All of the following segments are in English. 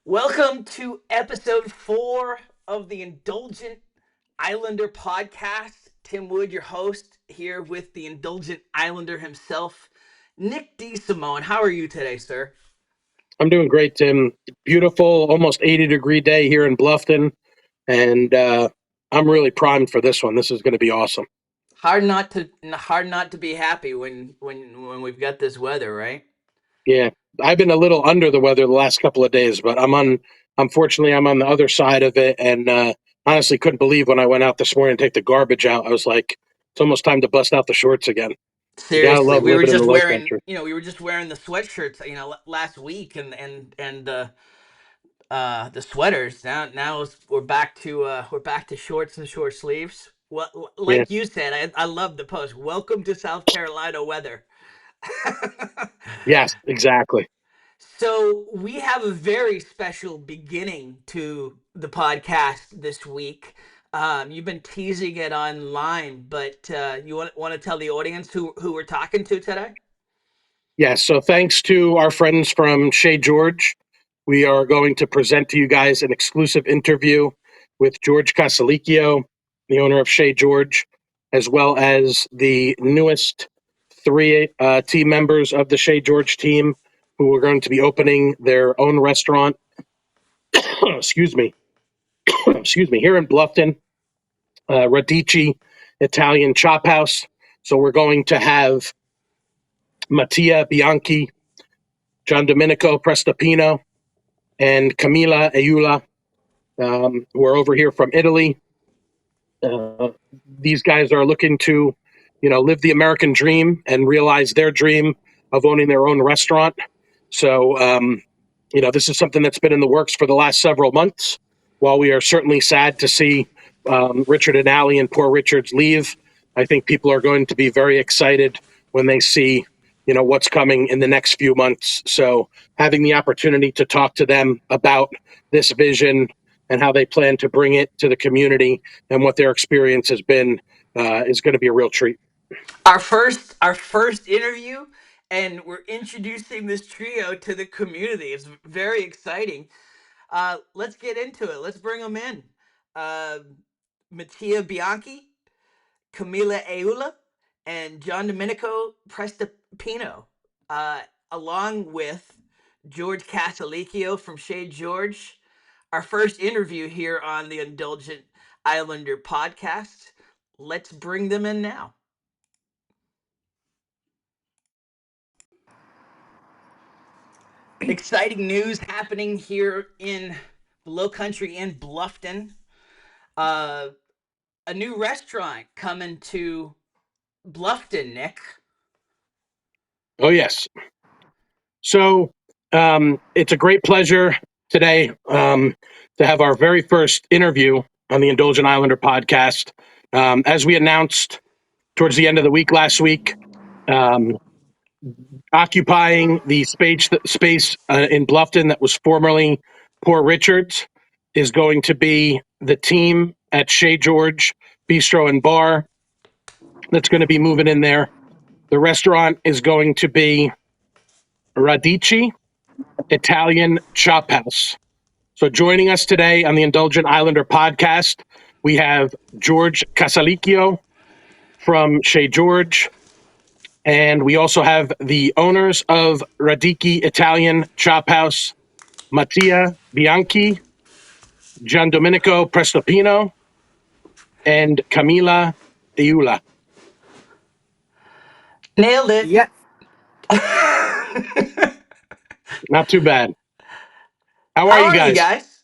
Welcome to episode 4 of the Indulgent Islander Podcast. Tim Wood, your host, here with the Indulgent Islander himself, Nick DeSimone. How are you today, sir? I'm doing great, Tim. Beautiful, almost 80-degree day here in Bluffton, and I'm really primed for this one. This is going to be awesome. Hard not to be happy when we've got this weather, right? Yeah, I've been a little under the weather the last couple of days, but unfortunately, I'm on the other side of it, and honestly couldn't believe when I went out this morning to take the garbage out. I was like, it's almost time to bust out the shorts again. You gotta Seriously, love we were living in the just low wearing, country. we were just wearing the sweatshirts, last week, and the sweaters. We're back to shorts and short sleeves. Well, Yeah. like you said, I love the post. Welcome to South Carolina weather. Yes, exactly. So we have a very special beginning to the podcast this week. You've been teasing it online, but you want to tell the audience who we're talking to today? Yes. So thanks to our friends from Chez George, we are going to present to you guys an exclusive interview with George Casalicchio, the owner of Chez George, as well as the newest three team members of the Chez George team who are going to be opening their own restaurant. excuse me, excuse me, here in Bluffton, Radici Italian Chophouse. So we're going to have Mattia Bianchi, Giandomenico, Prestopino, and Camilla Eula, who are over here from Italy. Uh, these guys are looking to, live the American dream and realize their dream of owning their own restaurant. So, this is something that's been in the works for the last several months. While we are certainly sad to see Richard and Allie and Poor Richards leave, I think people are going to be very excited when they see, what's coming in the next few months. So, having the opportunity to talk to them about this vision and how they plan to bring it to the community and what their experience has been is going to be a real treat. Our first interview, and we're introducing this trio to the community. It's very exciting. Let's get into it. Let's bring them in. Uh, Mattia Bianchi, Camilla Eula, and Giandomenico Prestopino, uh, along with George Casalicchio from Chez George. Our first interview here on the Indulgent Islander Podcast. Let's bring them in now. Exciting news happening here in the Low Country in Bluffton. Uh, a new restaurant coming to Bluffton, Nick. Oh, yes. So it's a great pleasure today to have our very first interview on the Indulgent Islander podcast. As we announced towards the end of the week last week, um, occupying the space in Bluffton that was formerly Poor Richards is going to be the team at Chez George Bistro and Bar that's going to be moving in there. The restaurant is going to be Radici Italian Chophouse. So joining us today on the Indulgent Islander podcast, we have George Casalicchio from Chez George, and we also have the owners of Radici Italian Chophouse, Mattia Bianchi, Giandomenico Prestopino, and Camilla Eula. Nailed it. Yeah, Not too bad. How are How you are you guys? guys?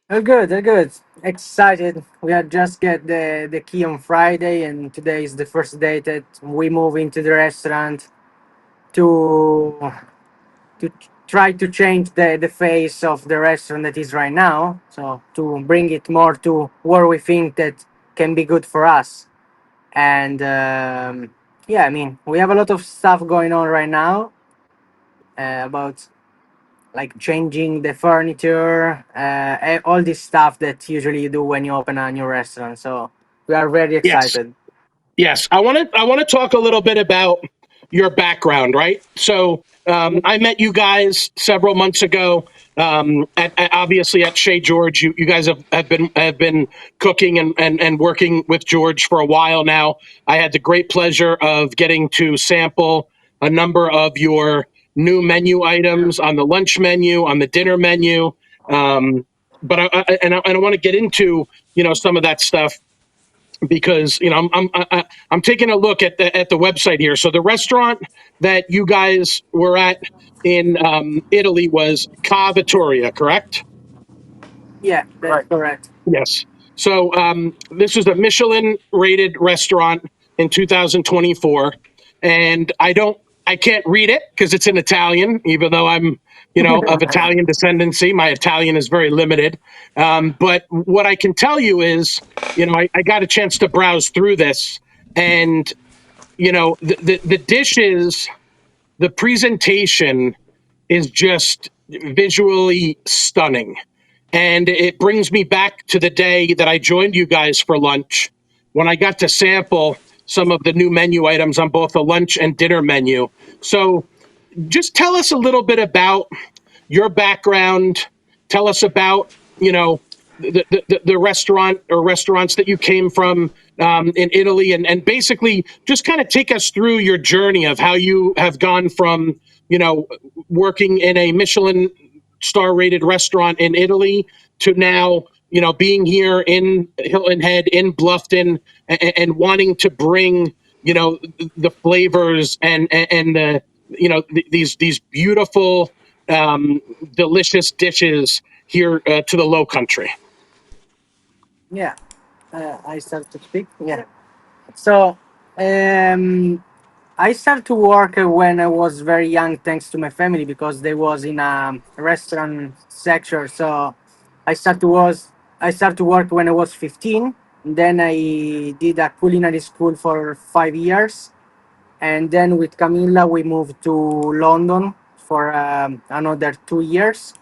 they're good. They're good. Excited. We had just get the key on Friday, and today is the first day that we move into the restaurant to try to change the face of the restaurant that is right now. So to bring it more to where we think that can be good for us. And yeah, I mean, we have a lot of stuff going on right now about like changing the furniture, all this stuff that usually you do when you open a new restaurant. So we are very Yes. excited. Yes. I want to talk a little bit about your background, right? So I met you guys several months ago. Obviously at Chez George, you guys have been cooking and working with George for a while now. I had the great pleasure of getting to sample a number of your new menu items on the lunch menu, on the dinner menu. But I want to get into some of that stuff because I'm taking a look at the website here. So the restaurant that you guys were at in Italy was Ca Vittoria, correct? Yeah, that's correct. Yes. So this was a Michelin rated restaurant in 2024, and I can't read it because it's in Italian, even though I'm of Italian descendancy. My Italian is very limited. But what I can tell you is, I got a chance to browse through this, and the dishes, the presentation is just visually stunning. And it brings me back to the day that I joined you guys for lunch when I got to sample some of the new menu items on both the lunch and dinner menu. So just tell us a little bit about your background. Tell us about, the restaurant or restaurants that you came from in Italy, and basically just kind of take us through your journey of how you have gone from, working in a Michelin star rated restaurant in Italy to now, being here in Hilton Head, in Bluffton, and wanting to bring, the flavors and the, these beautiful, um, delicious dishes here to the Low Country. Yeah, I start to speak. Yeah. So, um, I started to work when I was very young, thanks to my family, because they was in a restaurant sector. So, I started to was I started to work when I was 15. Then I did a culinary school for 5 years, and then with Camilla we moved to London for another 2 years,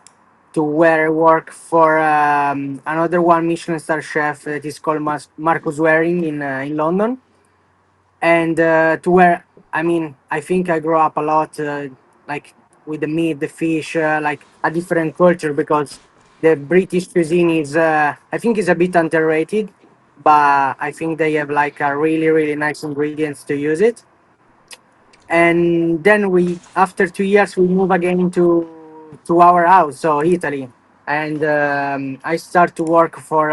to where I work for another one Michelin star chef that is called Marcus Waring in London, and to where, I mean, I think I grew up a lot, like with the meat, the fish, like a different culture, because the British cuisine is, I think, is a bit underrated, but I think they have like a really nice ingredients to use it. And then we, after 2 years, we move again to our house, so Italy, and I start to work for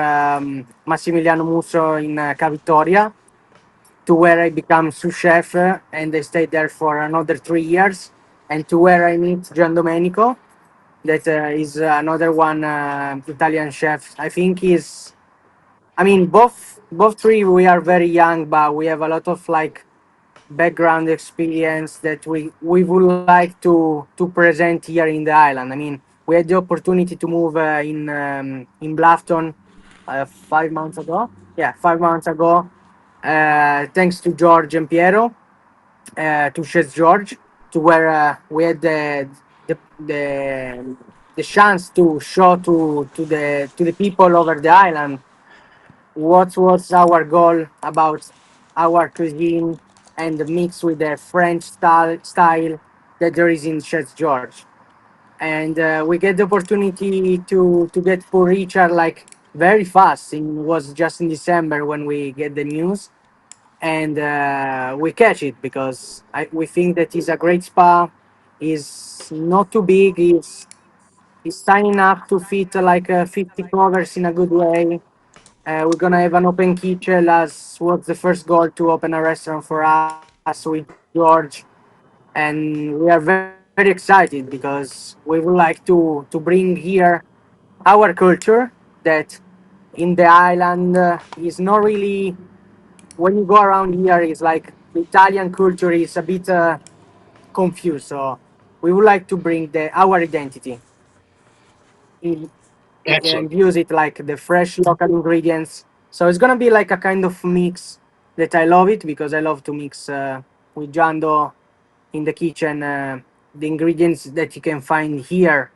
Massimiliano Musso in Cavitoria, to where I become sous chef, and I stayed there for another 3 years, and to where I meet Giandomenico, that is another one Italian chef. I think he's, I mean, both three, we are very young, but we have a lot of like background experience that we would like to present here in the island. I mean, we had the opportunity to move in Bluffton 5 months ago. Yeah, 5 months ago, thanks to George and Piero, to Chez George, to where we had the, the the chance to show to the people over the island what was our goal about our cuisine, and the mix with the French style that there is in Chef George. And we get the opportunity to get Poor Richard like very fast. It was just in December when we get the news, and we catch it because we think that is a great spa. Is not too big. Is tiny enough to fit like 50 covers in a good way. We're gonna have an open kitchen, as was the first goal to open a restaurant for us with George, and we are very excited because we would like to bring here our culture that in the island is not really. When you go around here, it's like the Italian culture is a bit confused. So we would like to bring our identity in, Excellent. and use it like the fresh local ingredients. So it's gonna be like a kind of mix that I love it, because I love to mix with Jando in the kitchen the ingredients that you can find here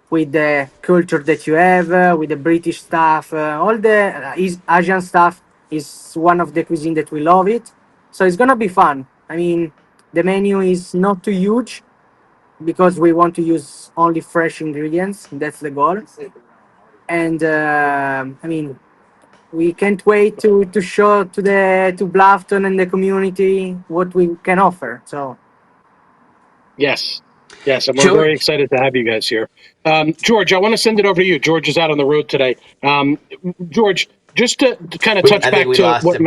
with the culture that you have, with the British stuff, all the Asian stuff is one of the cuisine that we love it. So it's gonna be fun. I mean, The menu is not too huge because we want to use only fresh ingredients. That's the goal. And I mean, we can't wait to show to Bluffton and the community what we can offer. So Yes. Yes, and we're very George, excited to have you guys here. George, I want to send it over to you. George is out on the road today. George, just to kind of touch I think back we lost him.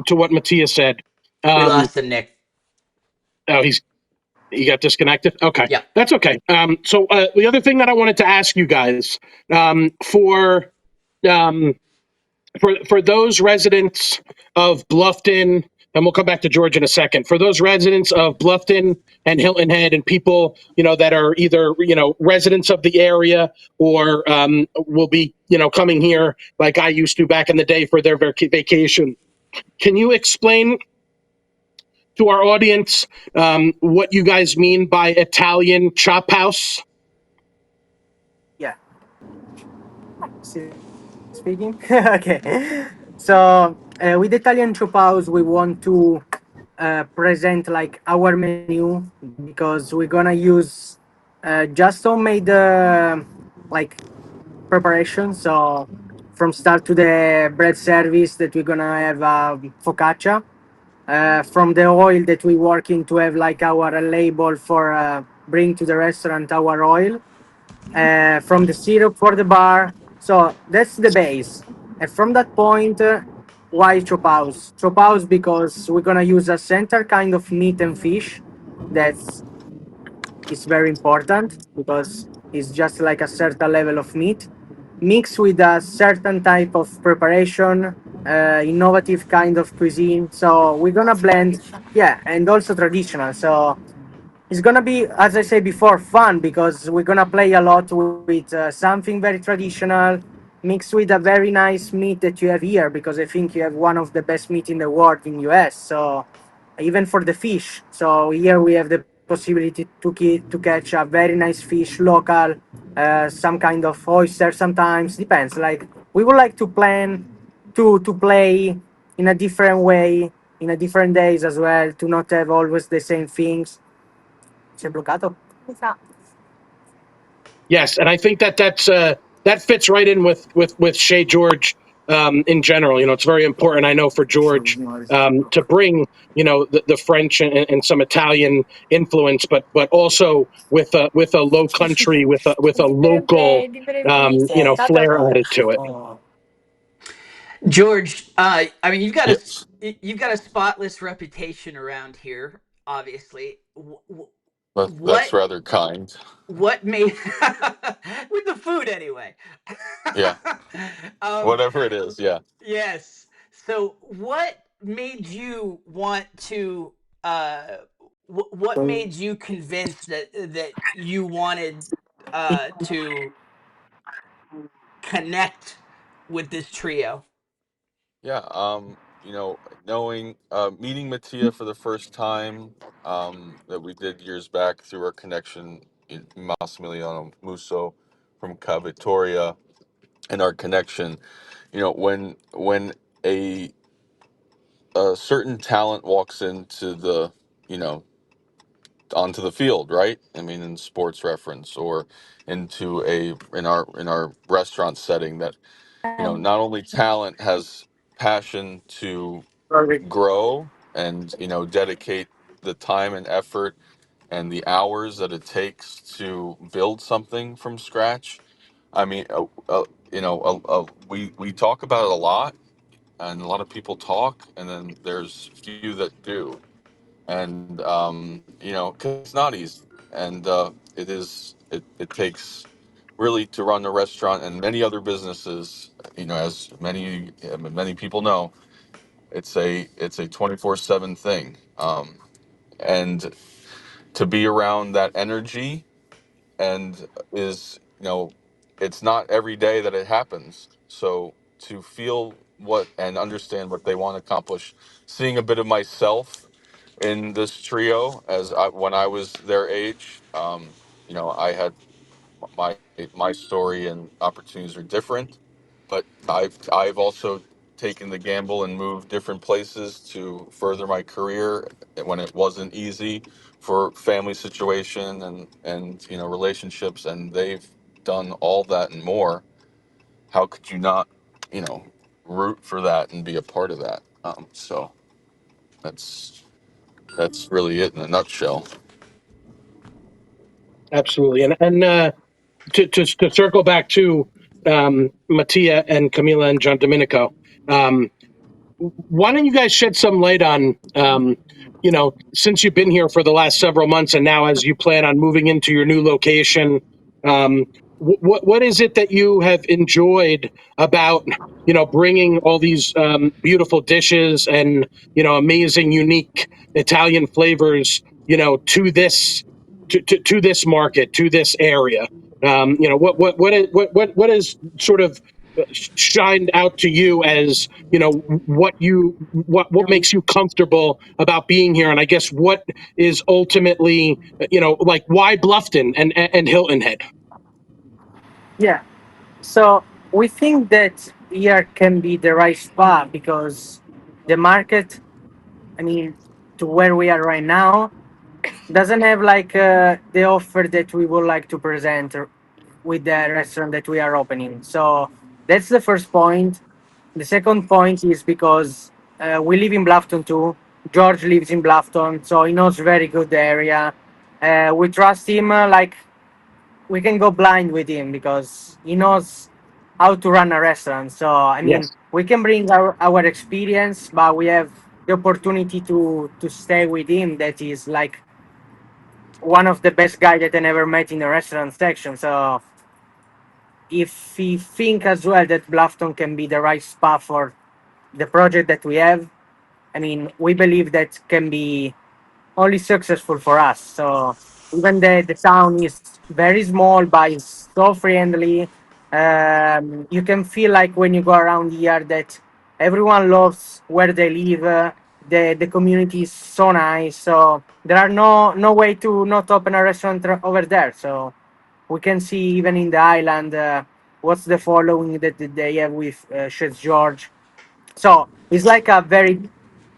To what Matthias said. We Um, lost him, Nick. oh, he got disconnected. Okay, Yeah. that's okay. So the other thing that I wanted to ask you guys um, for those residents of Bluffton, and we'll come back to George in a second. For those residents of Bluffton and Hilton Head, and people that are either residents of the area or will be coming here like I used to back in the day for their vacation. Can you explain to our audience what you guys mean by Italian chop house? yeah, still speaking. Okay, so with Italian Chophouse, we want to present like our menu because we're gonna use just homemade like preparation. So from start to the bread service that we're gonna have focaccia. From the oil that we working to have like our label for bring to the restaurant our oil. From the syrup for the bar. So that's the base. And from that point, why chop house? Chop house because we're gonna use a center kind of meat and fish that's is very important because it's just like a certain level of meat mixed with a certain type of preparation, innovative kind of cuisine. So we're gonna blend, yeah, and also traditional. So it's gonna be, as I said before, fun because we're gonna play a lot with something very traditional mixed with a very nice meat that you have here because I think you have one of the best meat in the world in US. So even for the fish. So here we have the possibility to catch a very nice fish, local, some kind of oyster. Sometimes depends. Like we would like to plan to play in a different way, in a different days as well, to not have always the same things. Si è bloccato? Yes, and I think that fits right in with Chez George in general. It's very important. I know for George to bring the French and some Italian influence, but also with a low country with a local flair added to it. George, I mean, Yes, you've got a spotless reputation around here. Obviously, that's what rather kind. what made with the food anyway? Yeah, um, whatever it is. Yeah, yes. So, what made you want to? Uh, what made you convinced that you wanted to connect with this trio? yeah. Knowing, meeting Mattia for the first time, that we did years back through our connection in Massimiliano Musso from Cavitoria, and our connection. When a certain talent walks into you know, onto the field, right? I mean, in sports reference or into in our restaurant setting, that not only talent has passion to grow and dedicate the time and effort and the hours that it takes to build something from scratch. I mean, we talk about it a lot, and a lot of people talk, and then there's few that do. And 'cause it's not easy, and it takes really to run a restaurant and many other businesses. As many people know, it's a 24/7 thing. And to be around that energy, and is it's not every day that it happens. So to feel what and understand what they want to accomplish, seeing a bit of myself in this trio when I was their age. I had my my story and opportunities are different, but I've also taken the gamble and moved different places to further my career when it wasn't easy for family situation and relationships, and they've done all that and more. How could you not, you know, root for that and be a part of that? So that's that's really it in a nutshell. Absolutely. And to circle back to Mattia and Camilla and Giandomenico, um, why don't you guys shed some light on, since you've been here for the last several months and now as you plan on moving into your new location, um, what is it that you have enjoyed about, bringing all these beautiful dishes and, amazing, unique Italian flavors, to to this market, to this area? What is sort of shined out to you as what makes you comfortable about being here, and I guess what is ultimately like why Bluffton and Hilton Head? Yeah. So we think that here can be the right spot because the market, I mean, to where we are right now, doesn't have like the offer that we would like to present with the restaurant that we are opening. So that's the first point. The second point is because we live in Bluffton too. George lives in Bluffton, so he knows very good the area. We trust him. Like we can go blind with him because he knows how to run a restaurant. So I mean, Yes, we can bring our experience, but we have the opportunity to stay with him. That is like one of the best guy that I ever met in the restaurant section. So if we think as well that Bluffton can be the right spot for the project that we have, I mean, we believe that can be only successful for us. So even the town is very small, but it's so friendly. You can feel like when you go around here that everyone loves where they live. The community is so nice. So there are no way to not open a restaurant over there. So we can see even in the island what's the following that they have with Chez George. So it's like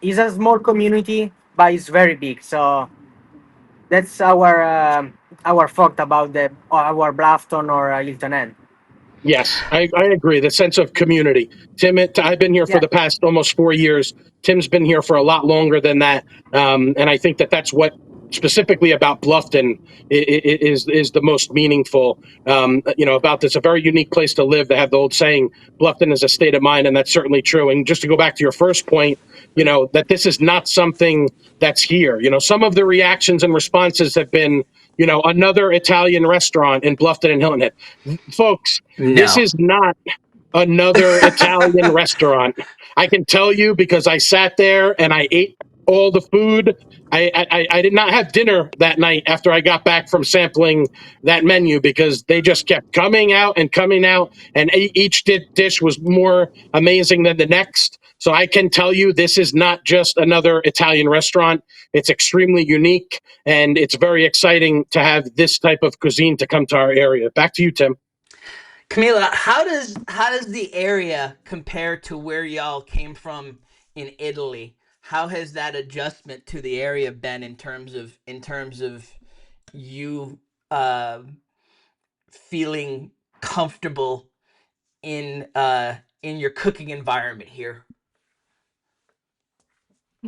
it's a small community, but it's very big. So that's our thought about the our Bluffton or Hilton Head. yes, I agree. The sense of community. I've been here for Yeah, the past almost 4 years. Tim's been here for a lot longer than that, and I think that that's what specifically about Bluffton is the most meaningful. About this, a very unique place to live. They have the old saying, "Bluffton is a state of mind," and that's certainly true. And just to go back to your first point, that this is not something that's here. Some of the reactions and responses have been, another Italian restaurant in Bluffton and Hilton Head. Folks, this No. is not another Italian restaurant. I can tell you because I sat there and I ate all the food. I did not have dinner that night after I got back from sampling that menu because they just kept coming out, and each dish was more amazing than the next. So I can tell you this is not just another Italian restaurant. It's extremely unique, and it's very exciting to have this type of cuisine to come to our area. Back to you, Tim. Camila, how does the area compare to where y'all came from in Italy? How has that adjustment to the area been in terms of you uh, feeling comfortable in your cooking environment here?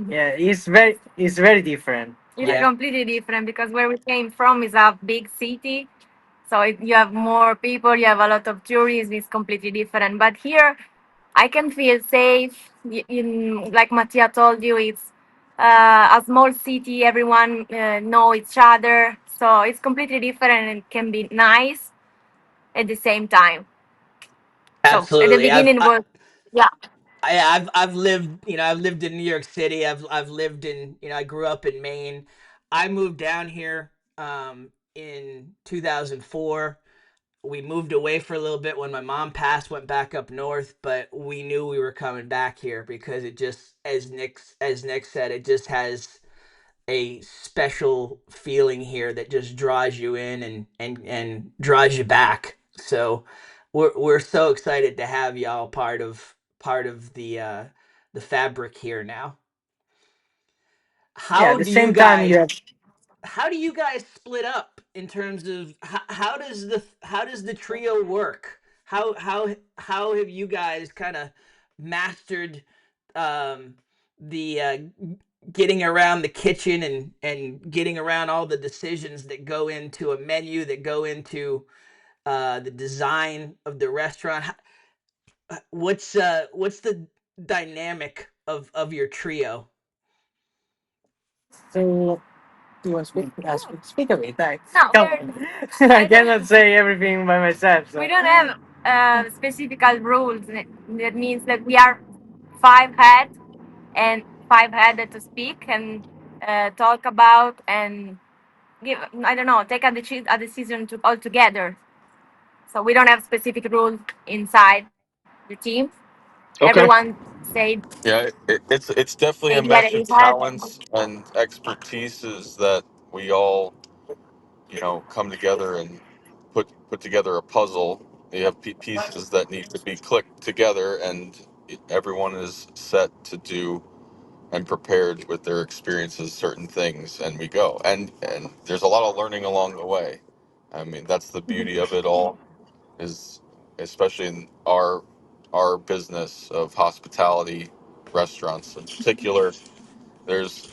yeah, it's very different. It's Yeah, completely different because where we came from is a big city. So you have more people, you have a lot of tourists, it's completely different. But here, I can feel safe. Like Mattia told you, it's a small city, everyone know each other. So it's completely different and can be nice at the same time. So at the absolutely. beginning was, yeah, I've lived, I've lived in New York City. I've lived in, I grew up in Maine. I moved down here in 2004. We moved away for a little bit when my mom passed, went back up north, but we knew we were coming back here because it just, as Nick said, it just has a special feeling here that just draws you in and draws you back. So we're so excited to have y'all part of the fabric here now. Yeah, at How the do you same time, guys you have how do you guys split up in terms of how does the trio work? How have you guys kind of mastered um, the getting around the kitchen and getting around all the decisions that go into a menu, that go into the design of the restaurant? What's the dynamic of your trio? so. You want to speak? Speak of it. No, Come on. I I cannot don't. say everything by myself. We So. don't have specific rules. That means that we are five head and five headed to speak and talk about and give. I don't know. Take a decision to all together. So we don't have specific rules inside the team. Okay. Everyone say Yeah, it's the definitely a idea that mesh he of has. talents and expertises that we all, come together and put together a puzzle. You have pieces that need to be clicked together, and everyone is set to do and prepared with their experiences certain things, and we go. And there's a lot of learning along the way. I mean, that's the beauty of it all, is especially in our business of hospitality, restaurants in particular. There's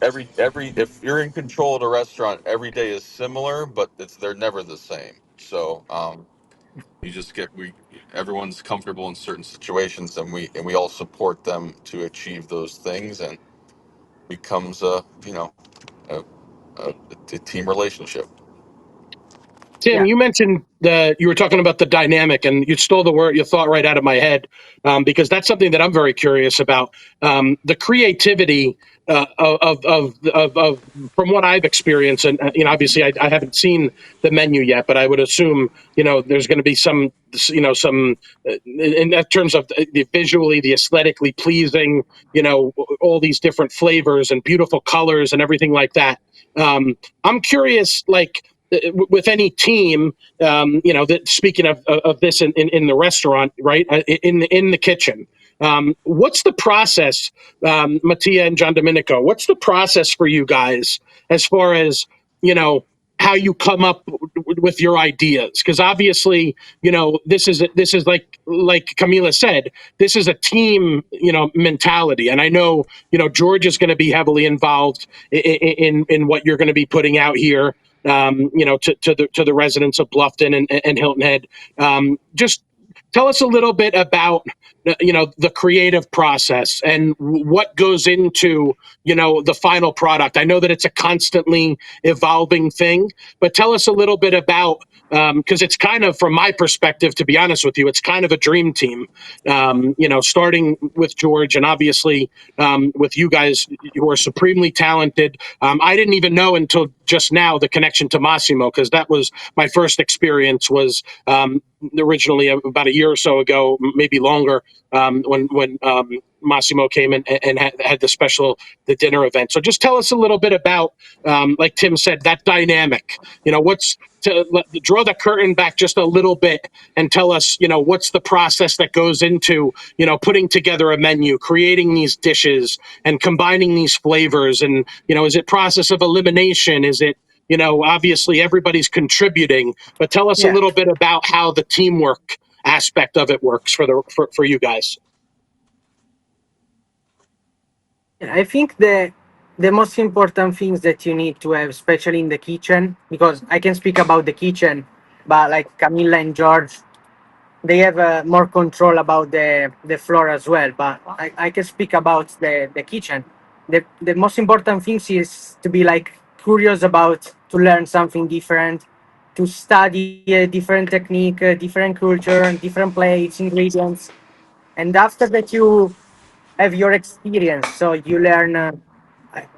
every if you're in control of the restaurant, every day is similar, but they're never the same. So you just get we everyone's comfortable in certain situations, and we all support them to achieve those things, and becomes a, a team relationship. Tim, Yeah. you mentioned that you were talking about the dynamic, and you stole the word, your thought right out of my head, because that's something that I'm very curious about. The creativity of from what I've experienced, and obviously I haven't seen the menu yet, but I would assume there's going to be some some in terms of the visually, the aesthetically pleasing, all these different flavors and beautiful colors and everything like that. I'm curious, like with any team, that speaking of this in the restaurant, right, in the kitchen, what's the process, Mattia and Giandomenico? What's the process for you guys as far as how you come up with your ideas? Because obviously, this is like Camilla said, this is a team mentality, and I know George is going to be heavily involved in what you're going to be putting out here, to the residents of Bluffton and Hilton Head. Just tell us a little bit about the creative process and what goes into the final product. I know that it's a constantly evolving thing, but tell us a little bit about, because it's kind of, from my perspective, to be honest with you, it's kind of a dream team. Starting with George, and obviously with you guys who are supremely talented. I didn't even know until just now the connection to Massimo, because that was my first experience, was originally about a year or so ago, maybe longer, when Massimo came and had the dinner event. So just tell us a little bit about, like Tim said, that dynamic. What's draw the curtain back just a little bit and tell us, what's the process that goes into, putting together a menu, creating these dishes, and combining these flavors. And is it process of elimination? Is it obviously everybody's contributing, but tell us a Yeah. little bit about how the teamwork aspect of it works for you guys. Yeah, I think the most important things that you need to have, especially in the kitchen, because I can speak about the kitchen, but like Camilla and George, they have more control about the floor as well. But I can speak about the kitchen. The most important things is to be like curious about to learn something different, to study a different technique, different culture, different plates, ingredients, and after that you have your experience. So you learn.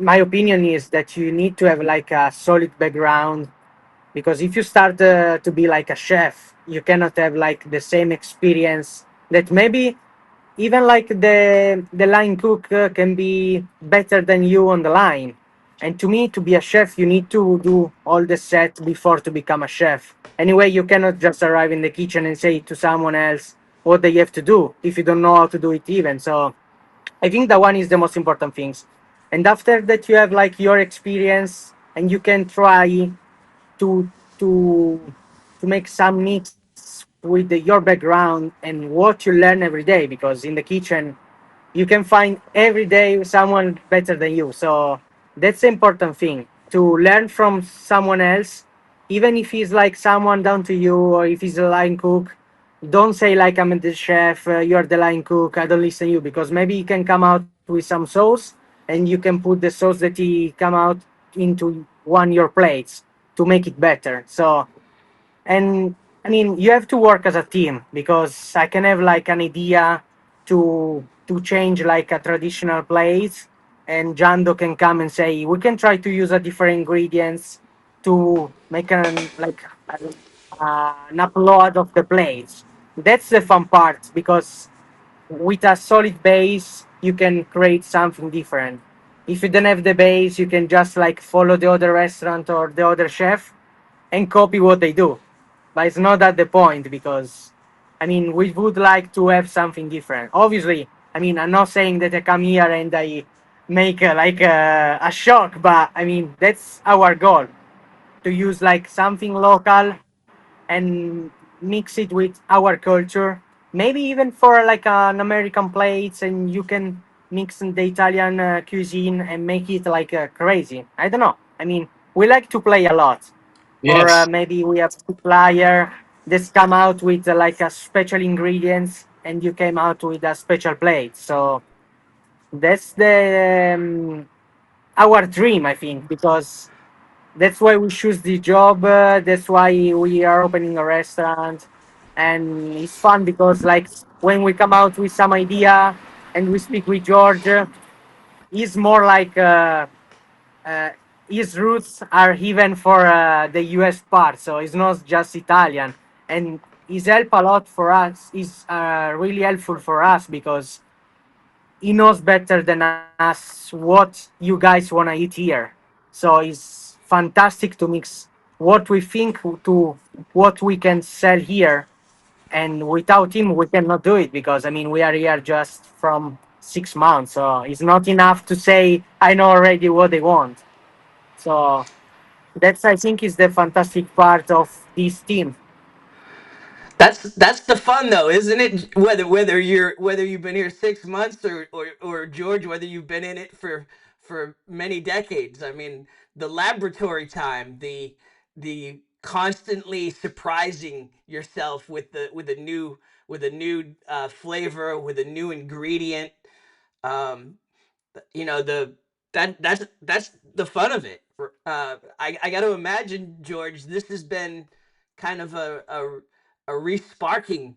My opinion is that you need to have like a solid background, because if you start to be like a chef, you cannot have like the same experience that maybe even like the line cook can be better than you on the line. And to me, to be a chef, you need to do all the set before to become a chef. Anyway, you cannot just arrive in the kitchen and say to someone else, what they have to do if you don't know how to do it even. So I think that one is the most important things. And after that, you have like your experience, and you can try to to to make some mix with your background and what you learn every day. Because in the kitchen, you can find every day someone better than you. So that's the important thing, to learn from someone else, even if he's like someone down to you, or if he's a line cook. Don't say like, I'm the chef, you're the line cook, I don't listen to you, because maybe he can come out with some sauce, and you can put the sauce that he come out into one your plates to make it better. So, and I mean, you have to work as a team, because I can have like an idea to change like a traditional plate, and Jando can come and say we can try to use a different ingredients to make an upload of the plates. That's the fun part, because with a solid base you can create something different. If you don't have the base, you can just like follow the other restaurant or the other chef and copy what they do. But it's not at the point, because I mean, we would like to have something different. Obviously, I mean, I'm not saying that I come here and I make a shock, but I mean, that's our goal, to use like something local and mix it with our culture. Maybe even for like an American plates, and you can mix in the Italian cuisine and make it like crazy. I don't know. I mean, we like to play a lot. Or Yes. maybe we have supplier that's come out with like a special ingredients, and you came out with a special plate. So that's the our dream, I think, because that's why we choose the job. That's why we are opening a restaurant, and it's fun because like when we come out with some idea and we speak with George, he's more like uh, his roots are even for the US part, so it's not just Italian, and he's help a lot for us. He's really helpful for us, because he knows better than us what you guys want to eat here. So it's fantastic to mix what we think to what we can sell here. And without him, we cannot do it, because I mean, we are here just from 6 months. So it's not enough to say, I know already what they want. So that's, I think, is the fantastic part of this team. That's the fun though, isn't it? Whether you've been here 6 months, or George, whether you've been in it for many decades. I mean, the laboratory time, the constantly surprising yourself with a new flavor, with a new ingredient. Um, you know, that's the fun of it. I got to imagine, George, this has been kind of a re-sparking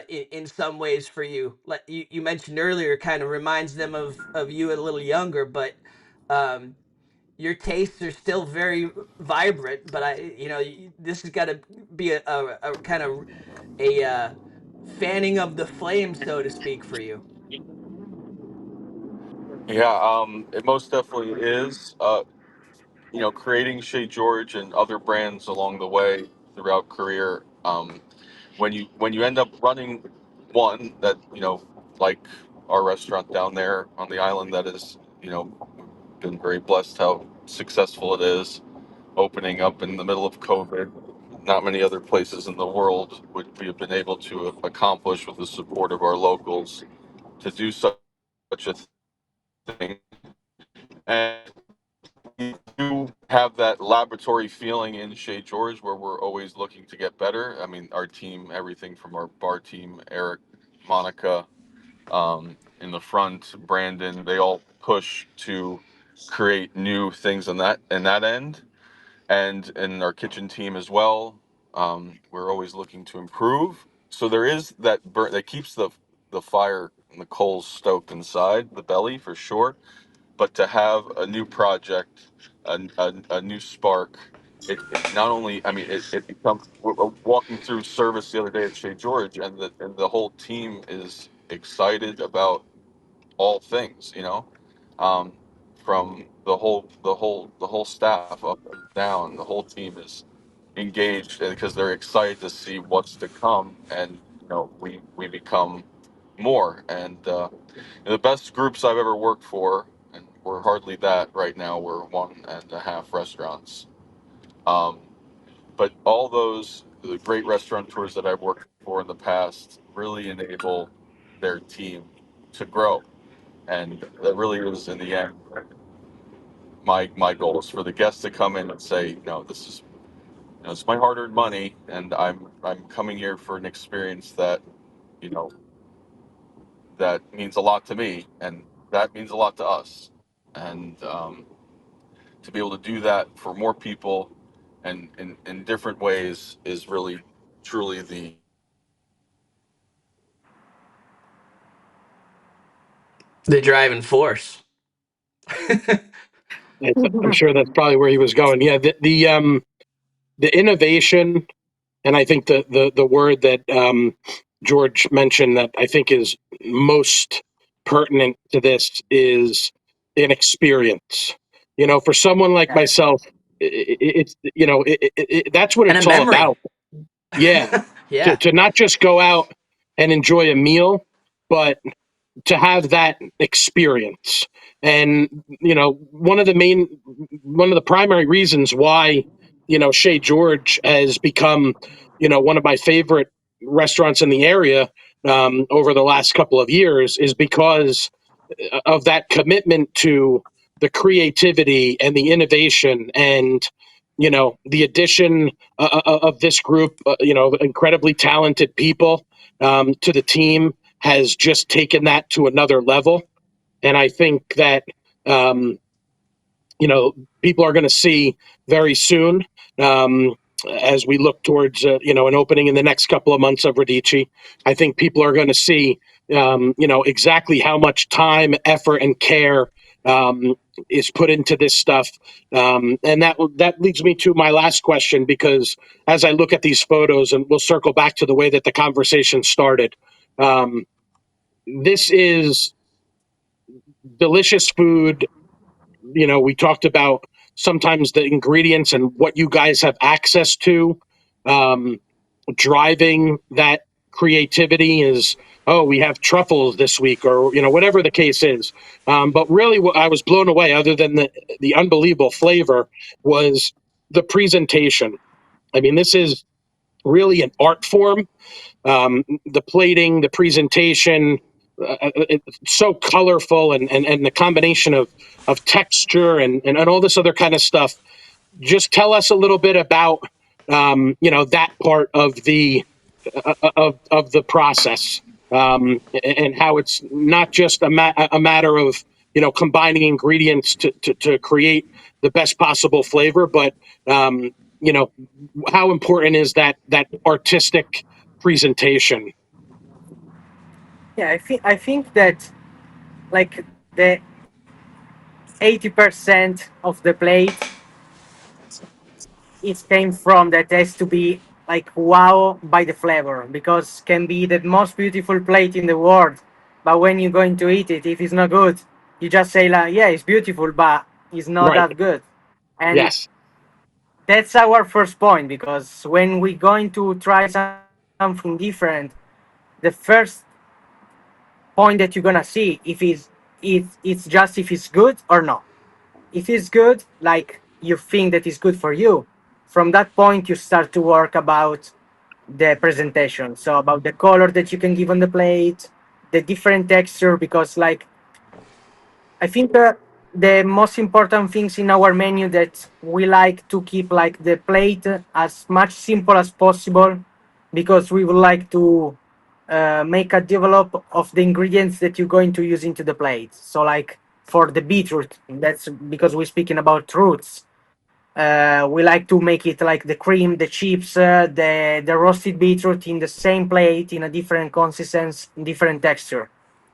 in some ways for you. Like you mentioned earlier, kind of reminds them of you a little younger, but um, your tastes are still very vibrant. But this has got to be a kind of a fanning of the flame, so to speak, for you. Yeah, it most definitely is. Creating Chez George and other brands along the way throughout career. When you end up running one that like our restaurant down there on the island, that is been very blessed how successful it is, opening up in the middle of COVID. Not many other places in the world would we have been able to accomplish with the support of our locals to do such a thing. And we do have that laboratory feeling in Chez George where we're always looking to get better. I mean, our team, everything from our bar team, Eric, Monica, in the front, Brandon, they all push to create new things on that end, and in our kitchen team as well. We're always looking to improve. So there is that burn that keeps the fire and the coals stoked inside the belly for sure. But to have a new project, a new spark, it not only, I mean, it becomes, we're walking through service the other day at Chez George, and the whole team is excited about all things, um, from the whole staff up and down. The whole team is engaged, because they're excited to see what's to come, and we become more. And the best groups I've ever worked for, and we're hardly that right now. We're one and a half restaurants. Um, but all those the great restaurateurs that I've worked for in the past really enable their team to grow, and that really is in the end my goal is for the guests to come in and say, no, this is it's my hard-earned money, and I'm coming here for an experience that you know that means a lot to me, and that means a lot to us, and to be able to do that for more people and in different ways is really truly The driving force. I'm sure that's probably where he was going. Yeah, the innovation, and I think the word that George mentioned that I think is most pertinent to this is an experience. For someone like Yeah. myself, it's that's what And a it's all memory. about. Yeah, to Yeah. to not just go out and enjoy a meal, but to have that experience. And one of the primary reasons why Chez George has become one of my favorite restaurants in the area over the last couple of years is because of that commitment to the creativity and the innovation, and the addition of this group, incredibly talented people to the team has just taken that to another level. And I think that um, you know people are going to see very soon, um, as we look towards an opening in the next couple of months of Radici. I think people are going to see exactly how much time, effort, and care um, is put into this stuff. And that leads me to my last question, because as I look at these photos, and we'll circle back to the way that the conversation started, um, this is delicious food. We talked about sometimes the ingredients and what you guys have access to. Um, Driving that creativity is, oh, we have truffles this week, or whatever the case is. But really, what I was blown away, other than the unbelievable flavor, was the presentation. I mean, this is really an art form. The plating, the presentation, it's so colorful, and the combination of texture and all this other kind of stuff. Just tell us a little bit about that part of the process, and how it's not just a matter of combining ingredients to create the best possible flavor, but you know how important is that artistic presentation? Yeah, I think that like the 80% of the plate it came from that has to be like wow by the flavor, because can be the most beautiful plate in the world, but when you're going to eat it, if it's not good, you just say like, yeah, it's beautiful, but it's not Right. that good. And Yes. that's our first point, because when we're going to try something different, the first point that you're gonna see it's just if it's good or not. If it's good, like you think that it's good for you, from that point you start to work about the presentation, so about the color that you can give on the plate, the different texture, because like I think the most important things in our menu that we like to keep like the plate as much simple as possible, because we would like to make a develop of the ingredients that you're going to use into the plate. So like for the beetroot, that's because we're speaking about roots. We like to make it like the cream, the chips, the roasted beetroot in the same plate in a different consistency, different texture,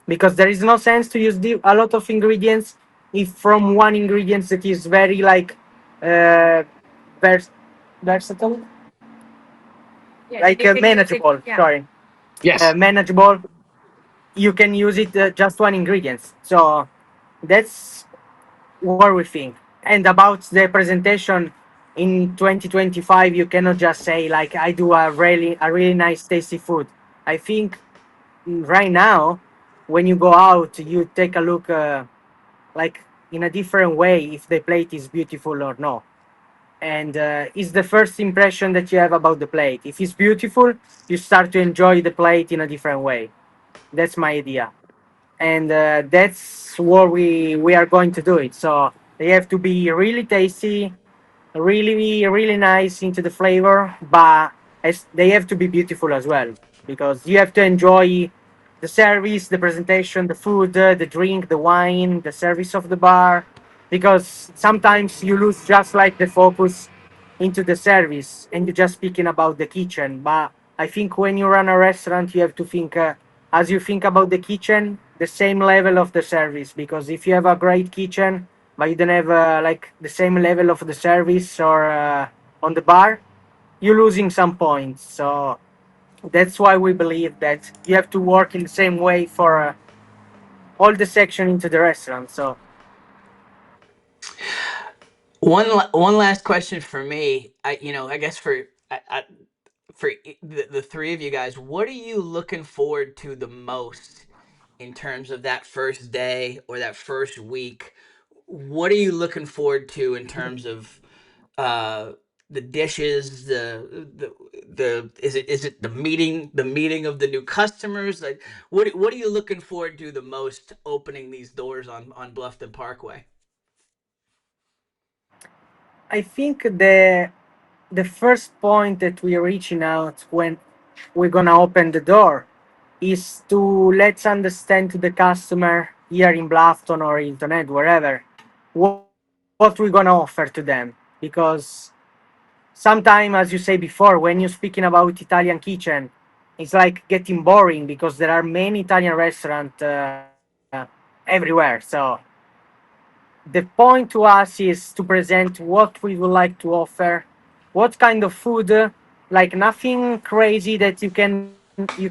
because there is no sense to use a lot of ingredients if from one ingredient that is very like uh, vers- versatile, Yeah, like you can use it. manageable. Yeah. Sorry, Yes. manageable. You can use it just one ingredient. So that's what we think. And about the presentation in 2025, you cannot just say like I do a really nice tasty food. I think right now, when you go out, you take a look like in a different way if the plate is beautiful or not. And it's the first impression that you have about the plate. If it's beautiful, you start to enjoy the plate in a different way. That's my idea, and that's what we are going to do it. So they have to be really tasty, really nice into the flavor, but they have to be beautiful as well, because you have to enjoy the service, the presentation, the food, the drink, the wine, the service of the bar, because sometimes you lose just like the focus into the service and you're just speaking about the kitchen. But I think when you run a restaurant, you have to think as you think about the kitchen, the same level of the service, because if you have a great kitchen but you don't have like the same level of the service or on the bar, you're losing some points. So that's why we believe that you have to work in the same way for all the section into the restaurant. So One last question for me. I guess for the three of you guys, what are you looking forward to the most in terms of that first day or that first week? What are you looking forward to in terms of uh the dishes, the is it the meeting of the new customers? Like, what are you looking forward to the most opening these doors on Bluffton Parkway? I think the first point that we're reaching out when we're gonna open the door is to let's understand to the customer here in Bluffton or Hilton Head, wherever, what we're gonna offer to them. Because sometimes, as you say before, when you're speaking about Italian kitchen, it's like getting boring because there are many Italian restaurants everywhere. So the point to us is to present what we would like to offer, what kind of food, like nothing crazy that you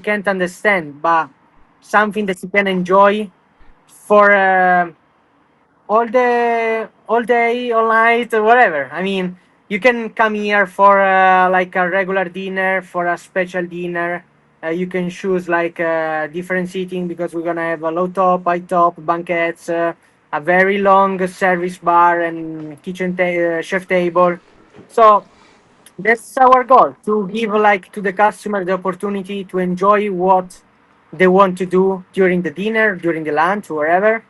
can't understand, but something that you can enjoy for all day, all night, or whatever. I mean, you can come here for like a regular dinner, for a special dinner. You can choose like different seating because we're gonna have a low top, high top, banquets, a very long service bar and chef table. So that's our goal, to give like to the customer the opportunity to enjoy what they want to do during the dinner, during the lunch, wherever,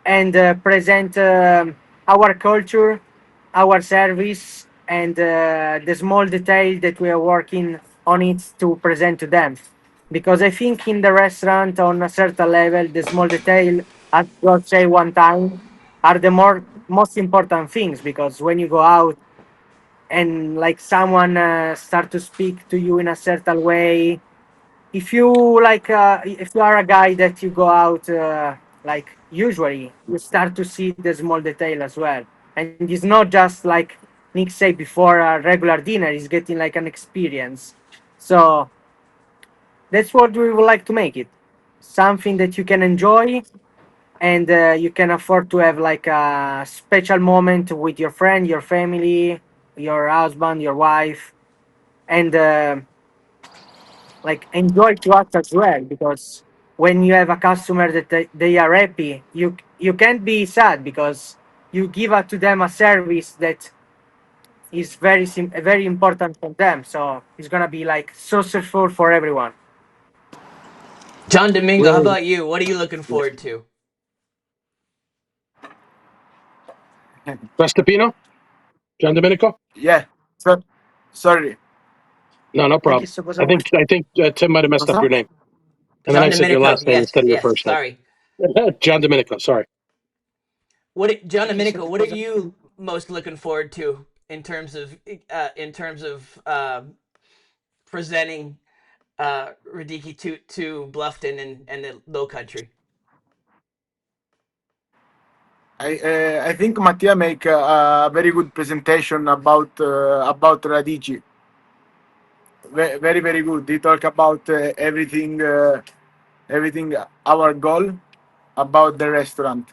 and present our culture, our service, and the small detail that we are working on it to present to them. Because I think in the restaurant, on a certain level, the small detail, as God say one time, are the most important things. Because when you go out and like someone start to speak to you in a certain way, if you are a guy that you go out like usually, you start to see the small detail as well, and it's not just like Nick said before, a regular dinner is getting like an experience. So that's what we would like to make it, something that you can enjoy, and you can afford to have like a special moment with your friend, your family, your husband, your wife, and like enjoy to us as well, because when you have a customer that they are happy, you can't be sad because you give out to them a service that is very important for them, so it's gonna be like so successful for everyone. John Domingo, how Really? about you? What are you looking Yeah. forward to? Prestopino? Giandomenico? Yeah. So, sorry. No, no Thank you problem. so I much. think Tim might have messed up Cosa? your name, and then John I said your Domenico. last name Yes, instead of your yes. first name. Sorry. John Domenico. Sorry. John Thank you so Domenico, what are much. you most looking forward to in terms of presenting Radici to Bluffton and the Low Country? I think Mattia make a very good presentation about Radici. Very good. He talk about everything our goal about the restaurant.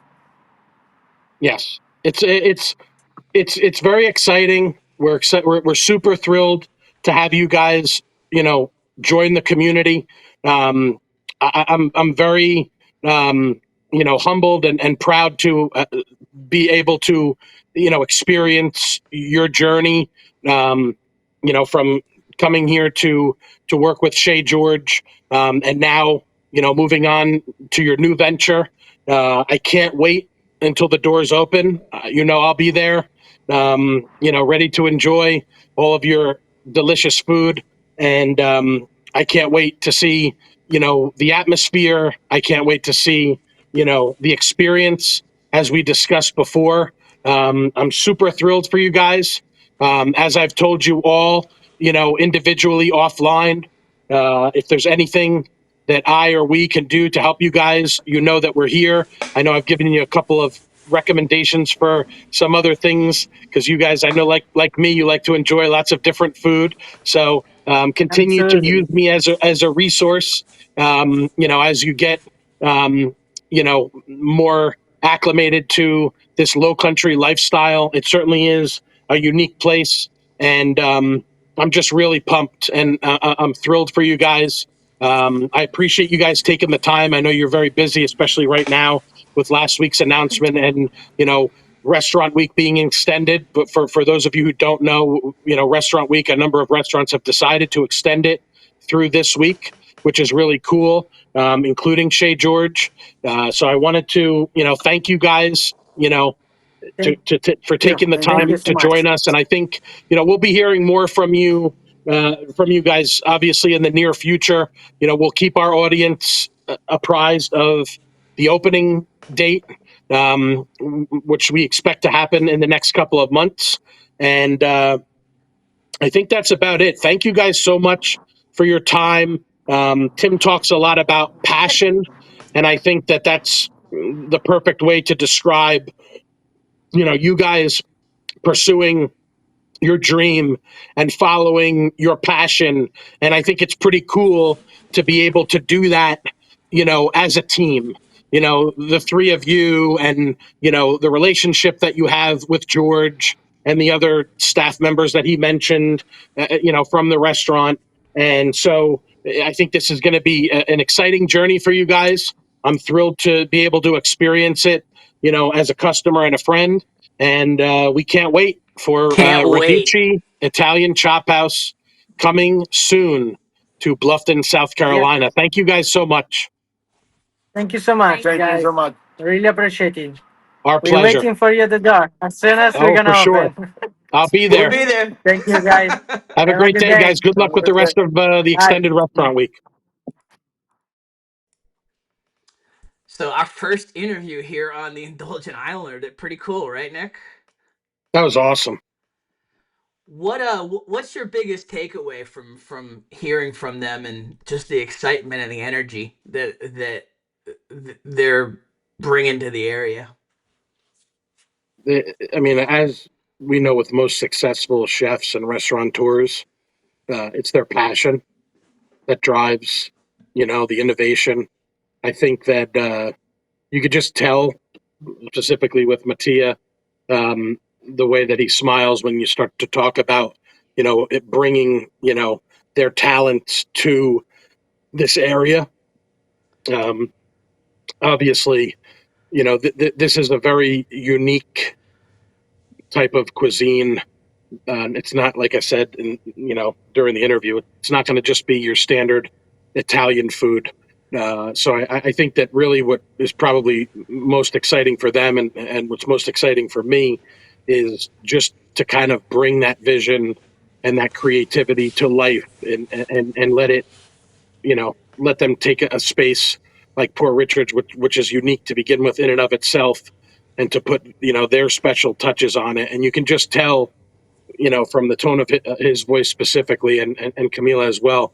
Yes, it's very exciting. We're super thrilled to have you guys, you know, join the community. I'm very humbled and proud to be able to experience your journey. From coming here to work with Chez George, and now moving on to your new venture. I can't wait until the doors open. I'll be there. Ready to enjoy all of your delicious food, and I can't wait to see the atmosphere. I can't wait to see the experience as we discussed before. I'm super thrilled for you guys. As I've told you all, individually offline, if there's anything that I or we can do to help you guys, that we're here. I know I've given you a couple of recommendations for some other things because you guys, I know, like me, you like to enjoy lots of different food. So continue to Absolutely. use me as a resource. As you get more acclimated to this low country lifestyle. It certainly is a unique place, and I'm just really pumped, and I'm thrilled for you guys. I appreciate you guys taking the time. I know you're very busy, especially right now with last week's announcement and Restaurant Week being extended. But for those of you who don't know, Restaurant Week, a number of restaurants have decided to extend it through this week, which is really cool, including Chez George. So I wanted to, thank you guys, Thank for you. taking the Thank you time so to much. join us. And I think, we'll be hearing more from you guys, obviously, in the near future. We'll keep our audience apprised of the opening date, which we expect to happen in the next couple of months. And I think that's about it. Thank you guys so much for your time. Tim talks a lot about passion, and I think that's the perfect way to describe, you guys pursuing your dream and following your passion. And I think it's pretty cool to be able to do that, as a team, the three of you, and, the relationship that you have with George and the other staff members that he mentioned, from the restaurant. And so I think this is going to be an exciting journey for you guys. I'm thrilled to be able to experience it, as a customer and a friend. And we can't wait for Can't wait. Radici Italian Chophouse coming soon to Bluffton, South Yeah. Carolina. Thank you guys so much. Thank you so much, Thank Thank you guys. so much. Really appreciate it. Our We're pleasure. waiting for you at the door as soon as we're Oh, for gonna sure. open. I'll be We'll there. be there. Thank you, guys. Have a Have a great good day, day. guys. Good Have luck a with the good day. rest of the Bye. extended restaurant week. So our first interview here on the Indulgent Islander did pretty cool, right, Nick? That was awesome. What's your biggest takeaway from hearing from them and just the excitement and the energy that they're bringing to the area? I mean, as we know with most successful chefs and restaurateurs, it's their passion that drives, the innovation. I think that you could just tell, specifically with Mattia, the way that he smiles when you start to talk about, it bringing, their talents to this area. Um, Obviously, this is a very unique type of cuisine. It's not, like I said, during the interview, it's not going to just be your standard Italian food. So I think that really what is probably most exciting for them, and what's most exciting for me, is just to kind of bring that vision and that creativity to life, and let them take a space like Poor Richard's, which is unique to begin with in and of itself, and to put their special touches on it. And you can just tell, from the tone of his voice specifically, and Camilla as well,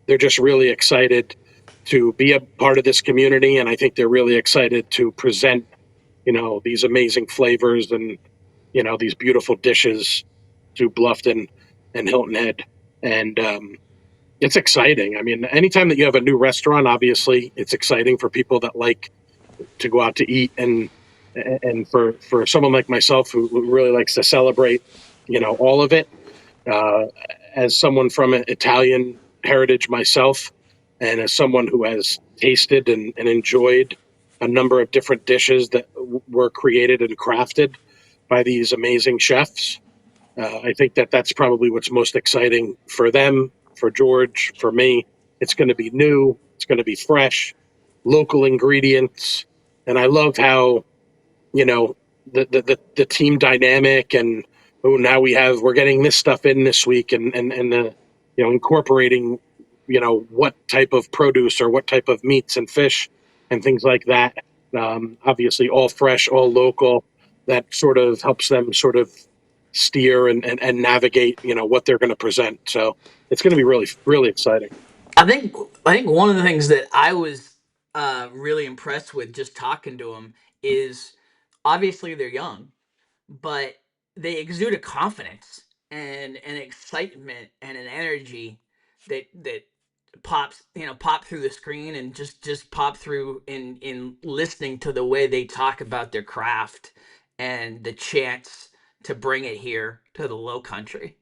they're just really excited to be a part of this community. And I think they're really excited to present, these amazing flavors and, these beautiful dishes to Bluffton and Hilton Head. And it's exciting. I mean, anytime that you have a new restaurant, obviously it's exciting for people that like to go out to eat, and for someone like myself who really likes to celebrate, all of it. Uh, as someone from Italian heritage myself, And as someone who has tasted and enjoyed a number of different dishes that were created and crafted by these amazing chefs, I think that that's probably what's most exciting for them, for George, for me. It's going to be new, it's going to be fresh, local ingredients. And I love how, you know, the team dynamic and now we're getting this stuff in this week and incorporating what type of produce or what type of meats and fish and things like that. Obviously all fresh, all local. That sort of helps them sort of steer and navigate what they're going to present. So it's going to be really, really exciting. I think one of the things that I was really impressed with just talking to them is obviously they're young, but they exude a confidence and an excitement and an energy that pop through the screen and just pop through in listening to the way they talk about their craft and the chance to bring it here to the low country.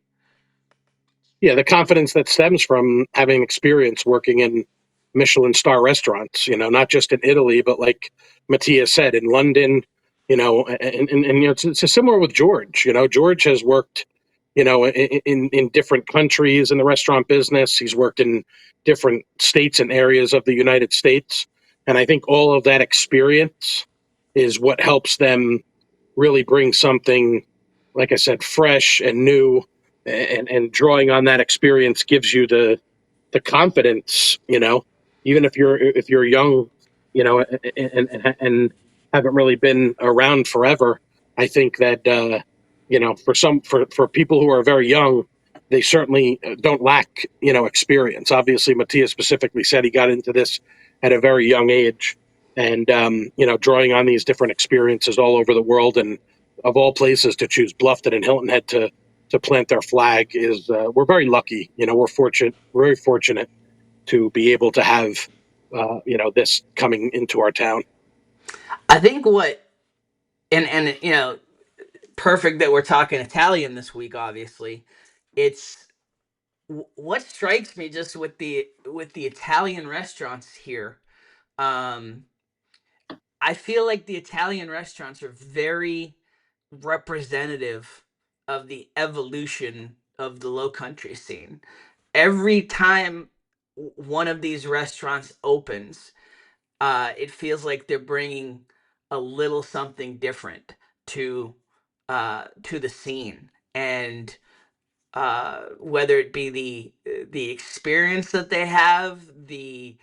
Yeah, the confidence that stems from having experience working in Michelin star restaurants, not just in Italy, but like Mattia said, in London, and it's similar with George. George has worked, in different countries in the restaurant business. He's worked in different states and areas of the United States. And I think all of that experience is what helps them really bring something, like I said, fresh and new, and drawing on that experience gives you the confidence, even if you're young, and haven't really been around forever. I think that for people who are very young, they certainly don't lack experience. Obviously, Mattia specifically said he got into this at a very young age, and drawing on these different experiences all over the world, and of all places to choose Bluffton and Hilton Head to plant their flag is we're very lucky. We're very fortunate to be able to have this coming into our town. I think and perfect that we're talking Italian this week. Obviously, it's what strikes me just with the Italian restaurants here. Um, I feel like the Italian restaurants are very representative of the evolution of the low country scene. Every time one of these restaurants opens, it feels like they're bringing a little something different to the scene, and whether it be the experience that they have, the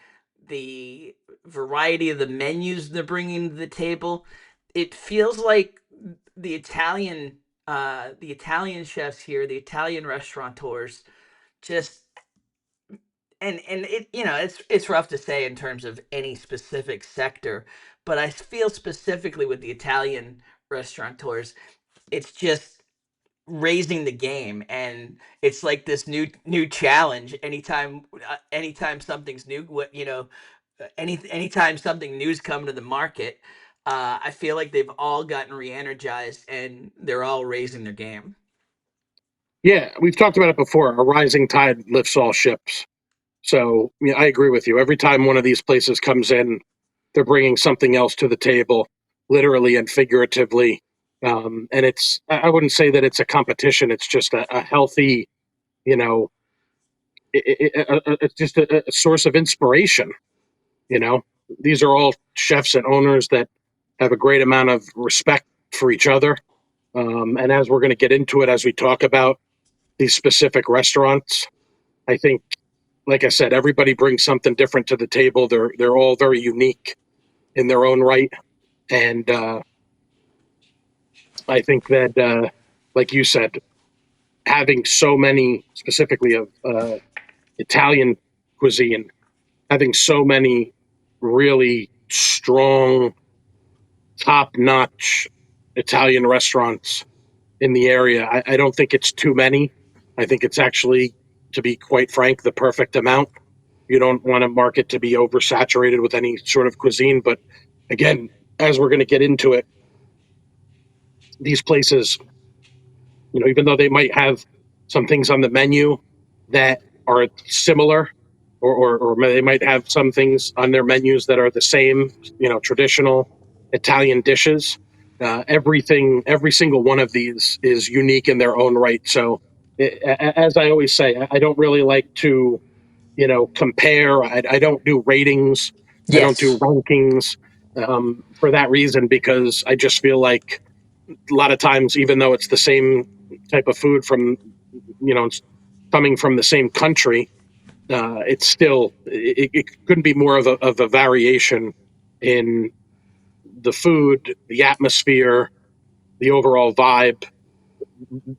variety of the menus they're bringing to the table. It feels like the Italian chefs here, the Italian restaurateurs, just and it's rough to say in terms of any specific sector, but I feel specifically with the Italian restaurateurs, it's just raising the game, and it's like this new challenge anytime something's new. Anytime something new's come to the market, I feel like they've all gotten re-energized and they're all raising their game. Yeah, we've talked about it before. A rising tide lifts all ships. So I agree with you. Every time one of these places comes in, they're bringing something else to the table, literally and figuratively. And I wouldn't say that it's a competition. It's just a healthy, you know, it's just a source of inspiration. You know, these are all chefs and owners that have a great amount of respect for each other. And as we're going to get into it, as we talk about these specific restaurants, I think, like I said, everybody brings something different to the table. They're all very unique in their own right, and I think that, like you said, having so many, specifically of Italian cuisine, having so many really strong, top-notch Italian restaurants in the area, I don't think it's too many. I think it's actually, to be quite frank, the perfect amount. You don't want a market to be oversaturated with any sort of cuisine. But again, as we're going to get into it, these places, even though they might have some things on the menu that are similar, or they might have some things on their menus that are the same, traditional Italian dishes. Every single one of these is unique in their own right. So, as I always say, I don't really like to, compare. I don't do ratings. I don't do Yes. rankings for that reason, because I just feel like a lot of times, even though it's the same type of food from, it's coming from the same country, it's still it couldn't be more of a variation in the food, the atmosphere, the overall vibe.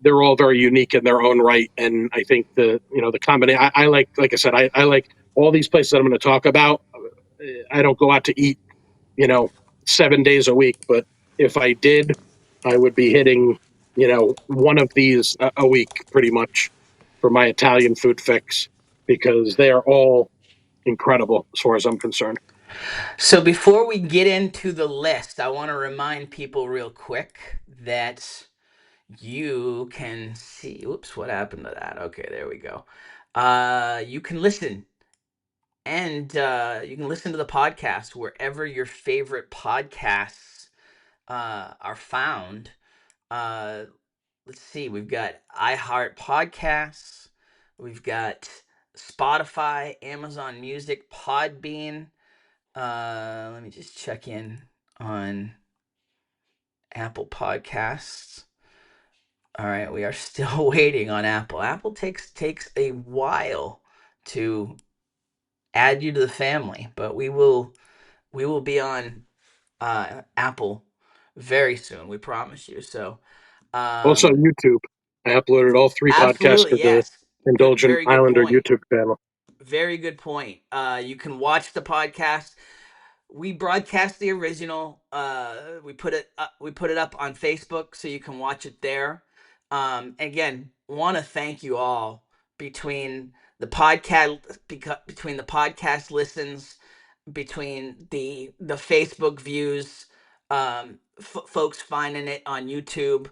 They're all very unique in their own right, and I think the combination. I like I said, I like all these places that I'm going to talk about. I don't go out to eat, you know, 7 days a week, but if I did, I would be hitting, one of these a week pretty much for my Italian food fix, because they are all incredible as far as I'm concerned. So before we get into the list, I want to remind people real quick that you can see. Oops, what happened to that? Okay, there we go. You can listen, and you can listen to the podcast wherever your favorite podcasts are found. Uh, let's see, we've got iHeart Podcasts, we've got Spotify, Amazon Music, Podbean. Let me just check in on Apple Podcasts. All right, we are still waiting on Apple. Apple takes a while to add you to the family, but we will be on Apple very soon. We promise you. So, Also, um, YouTube. I uploaded all three podcasts absolutely, to the yes. Good, Indulgent very good Islander point. YouTube channel. Very good point. You can watch the podcast. We broadcast the original. We put it up on Facebook, so you can watch it there. Again, want to thank you all between the podcast listens, between the Facebook views, folks finding it on YouTube.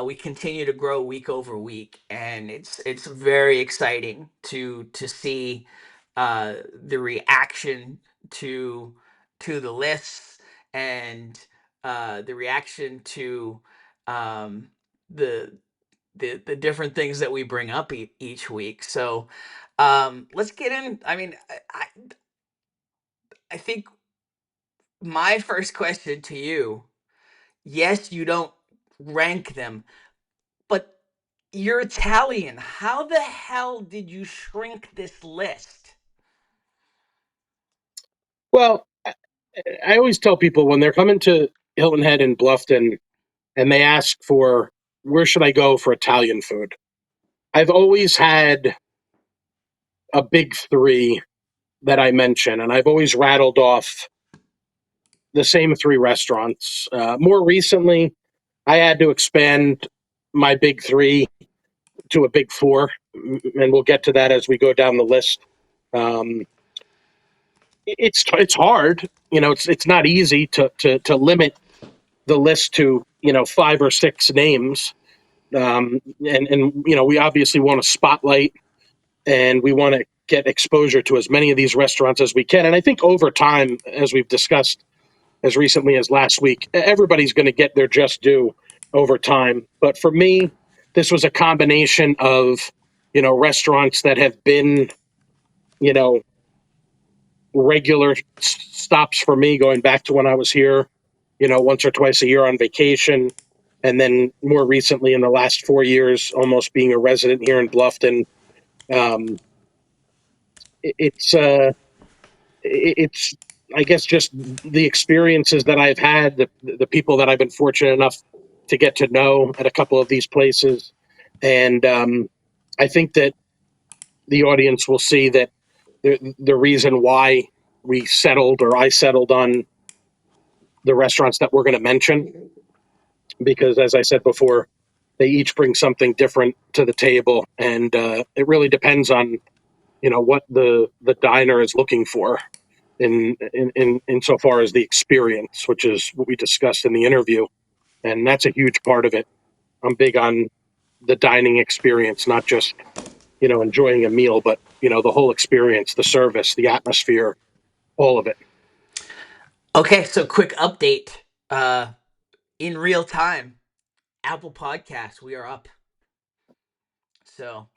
We continue to grow week over week, and it's very exciting to see the reaction to the lists, and the reaction to um, the the different things that we bring up each week. So let's get in. I mean, I think my first question to you, yes, you don't rank them, but you're Italian. How the hell did you shrink this list? Well, I always tell people when they're coming to Hilton Head and Bluffton and they ask for where should I go for Italian food, I've always had a big three that I mention, and I've always rattled off the same three restaurants. More recently, I had to expand my big three to a big four, and we'll get to that as we go down the list. Um, it's hard, it's not easy to limit the list to 5 or 6 names, and we obviously want to spotlight, and we want to get exposure to as many of these restaurants as we can. And I think over time, as we've discussed as recently as last week, everybody's going to get their just due over time. But for me, this was a combination of restaurants that have been you know regular stops for me going back to when I was here, once or twice a year on vacation. And then more recently, in the last 4 years, almost being a resident here in Bluffton. Um, it's I guess just the experiences that I've had, the people that I've been fortunate enough to get to know at a couple of these places, and I think that the audience will see that the reason why I settled on the restaurants that we're going to mention, because as I said before, they each bring something different to the table, and it really depends on what the diner is looking for in so far as the experience, which is what we discussed in the interview, and that's a huge part of it. I'm big on the dining experience, not just enjoying a meal, but the whole experience, the service, the atmosphere, all of it. Okay, so quick update. In real time, Apple Podcasts, we are up. So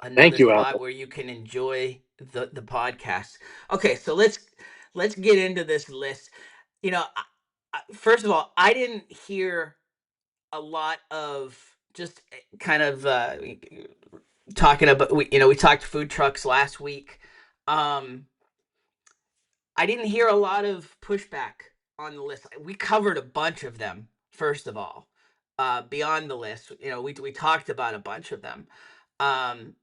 another Thank you, spot Apple. where you can enjoy the podcast. Okay, so let's get into this list. First of all, I didn't hear a lot of just kind of talking about we talked food trucks last week. I didn't hear a lot of pushback on the list. We covered a bunch of them. First of all, beyond the list, we talked about a bunch of them. Um,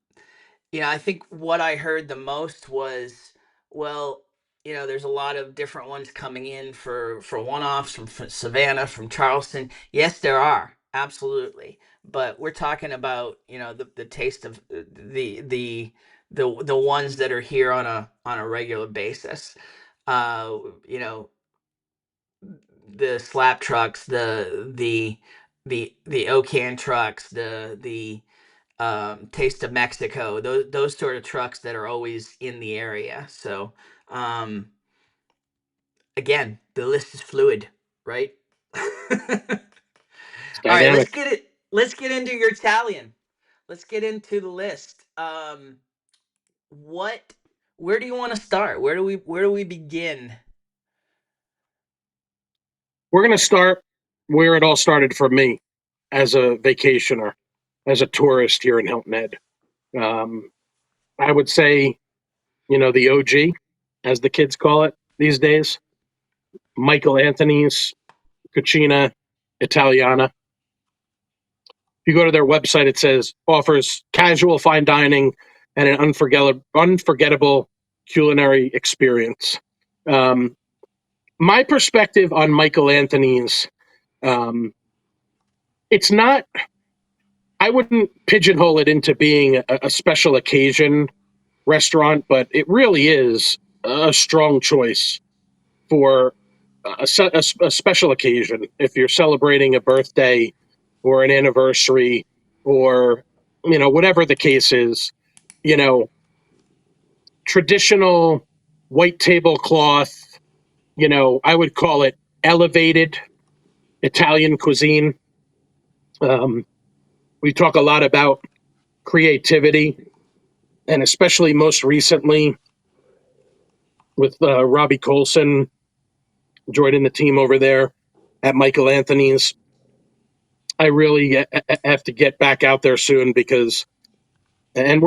I think what I heard the most was, well, there's a lot of different ones coming in for one-offs from Savannah, from Charleston. Yes, there are, absolutely. But we're talking about, the taste of the ones that are here on a regular basis. Uh, you know, the slap trucks, the Ocan trucks, the Taste of Mexico, those sort of trucks that are always in the area. So um, again, the list is fluid, right? All It's right, dynamic. Let's get into your Italian. Let's get into the list. What? Where do you want to start? Where do we begin? We're going to start where it all started for me as a vacationer, as a tourist here in Hilton Head. I would say, the OG, as the kids call it these days, Michael Anthony's Cucina Italiana. If you go to their website, it says offers casual fine dining and an unforgettable culinary experience. My perspective on Michael Anthony's, it's not, I wouldn't pigeonhole it into being a special occasion restaurant, but it really is a strong choice for a special occasion. If you're celebrating a birthday or an anniversary or, whatever the case is, you know, traditional white tablecloth, I would call it elevated Italian cuisine. Um, we talk a lot about creativity, and especially most recently with Robbie Colson joining the team over there at Michael Anthony's. I really have to get back out there soon because, and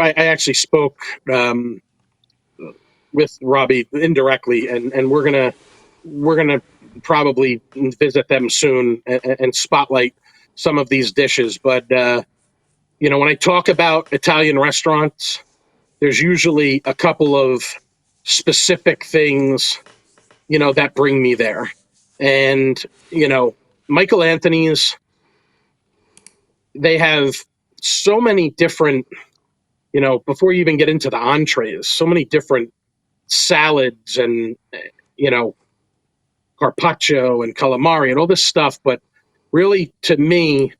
I actually spoke um, with Robbie indirectly, and we're gonna probably visit them soon and spotlight some of these dishes. But when I talk about Italian restaurants, there's usually a couple of specific things that bring me there, and Michael Anthony's, they have so many different, before you even get into the entrees, so many different salads and you know carpaccio and calamari and all this stuff. But really, to me,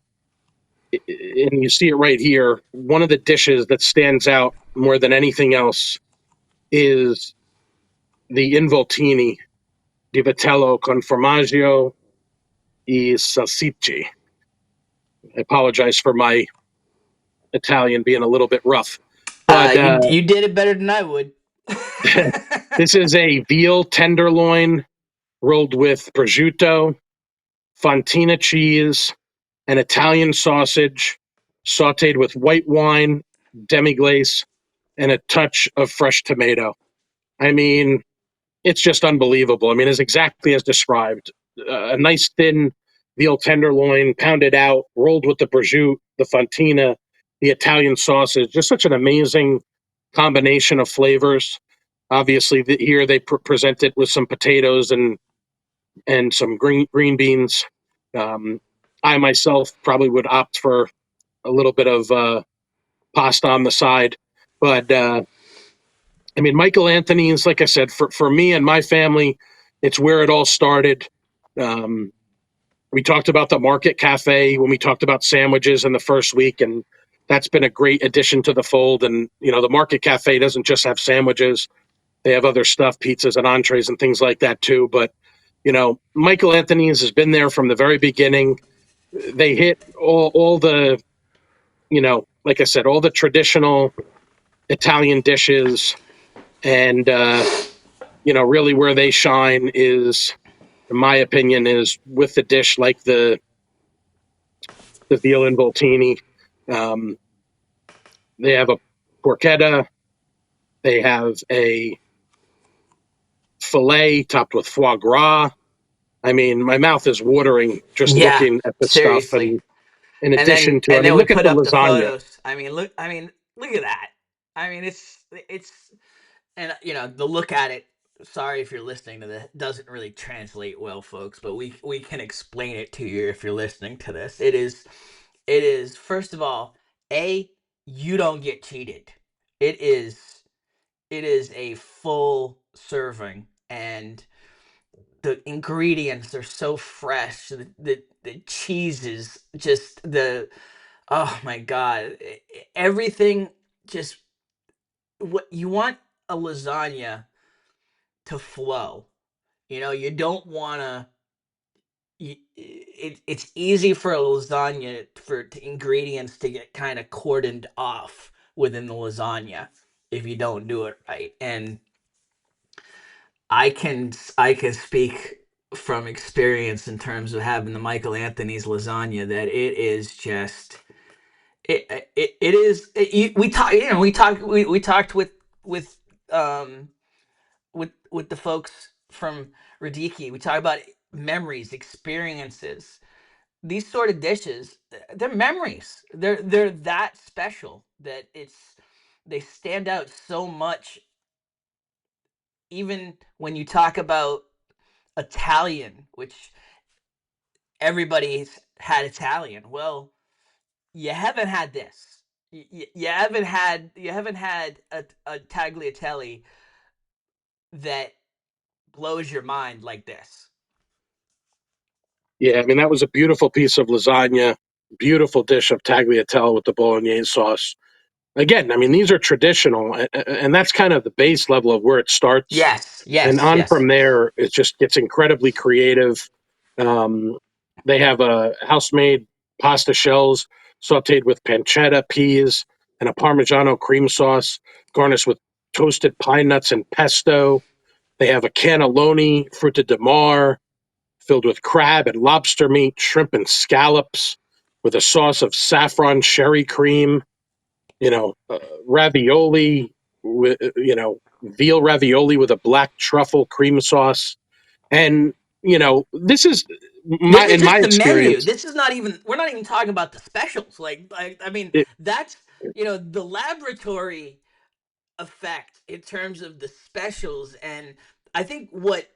and you see it right here, one of the dishes that stands out more than anything else is the involtini di vitello con formaggio e salsicce. I apologize for my Italian being a little bit rough, but You did it better than I would. this is a veal tenderloin rolled with prosciutto, fontina cheese, and Italian sausage, sauteed with white wine, demi-glace, and a touch of fresh tomato. I mean, it's just unbelievable. I mean, it's exactly as described. A nice thin veal tenderloin, pounded out, rolled with the prosciutto, the fontina, the Italian sausage. Just such an amazing combination of flavors. Obviously, here they present it with some potatoes and some green beans. Um, I myself probably would opt for a little bit of pasta on the side, but I mean, Michael Anthony's, like I said, for me and my family, it's where it all started. We talked about the Market Cafe when we talked about sandwiches in the first week, and that's been a great addition to the fold. And, the Market Cafe doesn't just have sandwiches. They have other stuff, pizzas and entrees and things like that too. But, Michael Anthony's has been there from the very beginning. They hit all the, like I said, all the traditional Italian dishes. And, really where they shine is, in my opinion, is with the dish like the veal involtini. They have a porchetta. They have a filet topped with foie gras. I mean, my mouth is watering just Yeah, looking at the stuff. seriously. And in addition to, I And then mean, we look at put the up the lasagna. photos. Look at that. I mean, it's and the look at it. Sorry if you're listening to this, doesn't really translate well, folks, but we can explain it to you if you're listening to this. It is first of all, you don't get cheated. It is it is a full serving, and the ingredients are so fresh. The cheese is just oh my god, everything just what you want a lasagna to flow. You don't want to. It's easy for a lasagna for ingredients to get kind of cordoned off within the lasagna if you don't do it right. And I can speak from experience in terms of having the Michael Anthony's lasagna that it is just it is we talk we talked with um with the folks from Radici. We talk about memories, experiences. These sort of dishes, they're memories. They're that special that they stand out so much. Even when you talk about Italian, which everybody's had Italian. Well, you haven't had this. You haven't had a tagliatelle that blows your mind like this. Yeah, I mean, that was a beautiful piece of lasagna, beautiful dish of tagliatelle with the bolognese sauce. Again, I mean, these are traditional, and that's kind of the base level of where it starts. Yes, And yes, on yes. from there, it just gets incredibly creative. Um, they have a house-made pasta shells sautéed with pancetta, peas, and a Parmigiano cream sauce, garnished with toasted pine nuts and pesto. They have a cannelloni fruta di mare, filled with crab and lobster meat, shrimp and scallops, with a sauce of saffron sherry cream. Ravioli, with veal ravioli with a black truffle cream sauce. And this is This is in my just the menu. experience. This is not even. We're not even talking about the specials. I mean, It, that's the laboratory effect in terms of the specials. And I think what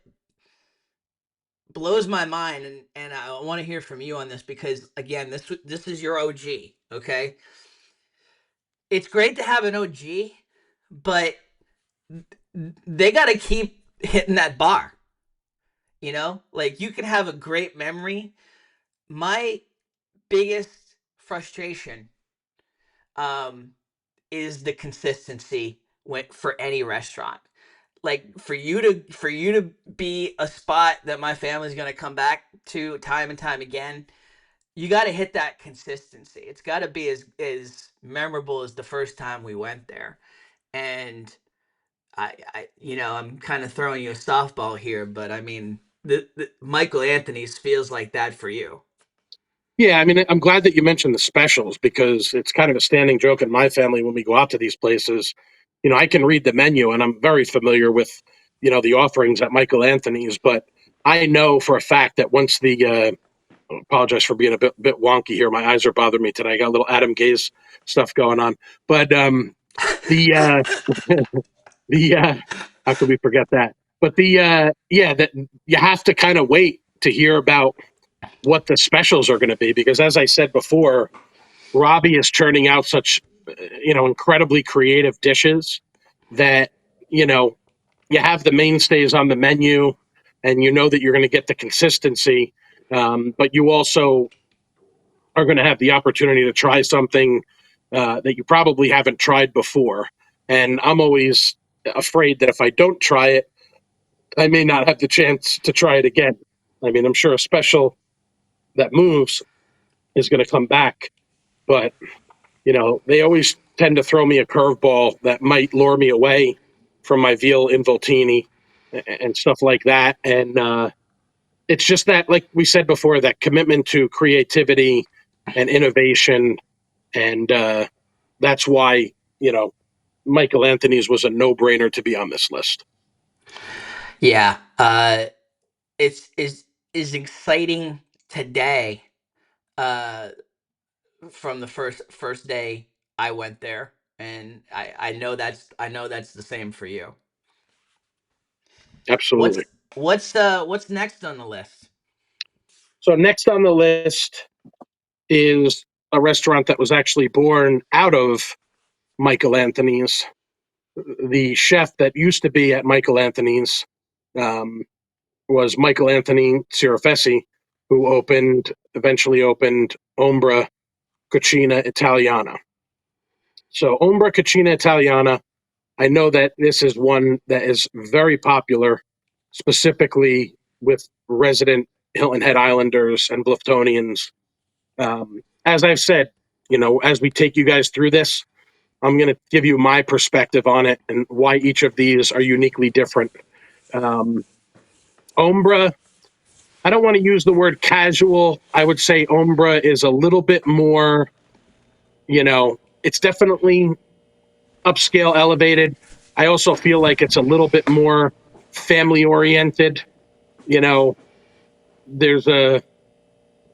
blows my mind, and I want to hear from you on this, because again, this is your OG. Okay, it's great to have an OG, but they got to keep hitting that bar. Like, you can have a great memory. My biggest frustration um is the consistency for any restaurant. Like, for you to be a spot that my family's going to come back to time and time again, you got to hit that consistency. It's got to be as memorable as the first time we went there. And I'm kind of throwing you a softball here, but I mean, the Michael Anthony's feels like that for you. yeah, I mean, I'm glad that you mentioned the specials, because it's kind of a standing joke in my family when we go out to these places. I can read the menu and I'm very familiar with, the offerings at Michael Anthony's, but I know for a fact that once apologize for being a bit wonky here. My eyes are bothering me today. I got a little Adam Gaze stuff going on, but the the how could we forget that? But that you have to kind of wait to hear about what the specials are going to be, because as I said before, Robbie is churning out such incredibly creative dishes that you know you have the mainstays on the menu, and that you're going to get the consistency, but you also are going to have the opportunity to try something that you probably haven't tried before. And I'm always afraid that if I don't try it, I may not have the chance to try it again. I mean, I'm sure a special that moves is going to come back, but they always tend to throw me a curveball that might lure me away from my veal involtini and stuff like that. And it's just that, like we said before, that commitment to creativity and innovation. And that's why, Michael Anthony's was a no-brainer to be on this list. Yeah, it's is exciting today. Uh, from the first day I went there, and I know that's the same for you. What's Absolutely. what's next on the list? So next on the list is a restaurant that was actually born out of Michael Anthony's. The chef that used to be at Michael Anthony's um, was Michael Anthony Cirafesi, who eventually opened Ombra Cucina Italiana. So Ombra Cucina Italiana, I know that this is one that is very popular, specifically with resident Hilton Head Islanders and Bluftonians. As I've said, as we take you guys through this, I'm going to give you my perspective on it and why each of these are uniquely different. Um, Ombra, I don't want to use the word casual. I would say Ombra is a little bit more, it's definitely upscale, elevated. I also feel like it's a little bit more family oriented. There's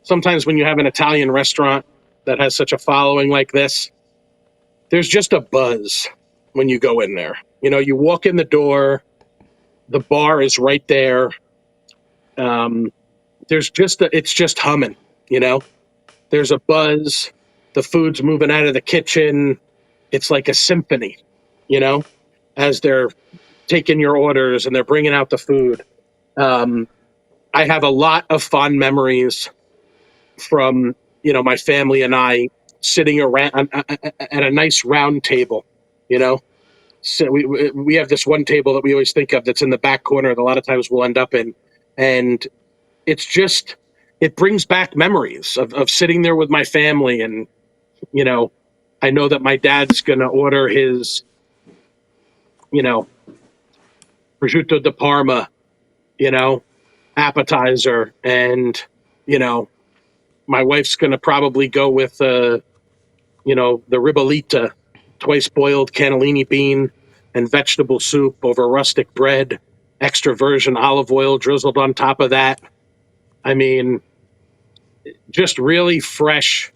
sometimes when you have an Italian restaurant that has such a following like this, there's just a buzz when you go in there. You walk in the door, the bar is right there. It's just humming, there's a buzz. The food's moving out of the kitchen. It's like a symphony, as they're taking your orders and they're bringing out the food. I have a lot of fond memories from, my family and I sitting around at a nice round table, So we have this one table that we always think of that's in the back corner that a lot of times we'll end up in. And it brings back memories of sitting there with my family. And, I know that my dad's going to order his, prosciutto di Parma, you know, appetizer. And, my wife's going to probably go with, the ribollita, twice boiled cannellini bean and vegetable soup over rustic bread, extra virgin olive oil drizzled on top of that. I mean, just really fresh,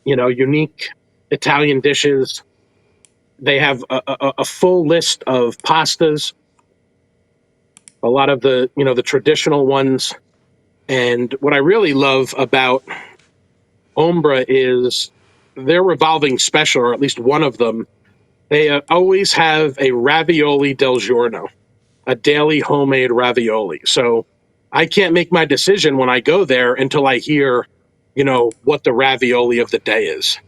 unique Italian dishes. They have a full list of pastas, a lot of the traditional ones. And what I really love about Ombra is their revolving special, or at least one of them. They always have a ravioli del giorno, a daily homemade ravioli. So I can't make my decision when I go there until I hear, what the ravioli of the day is.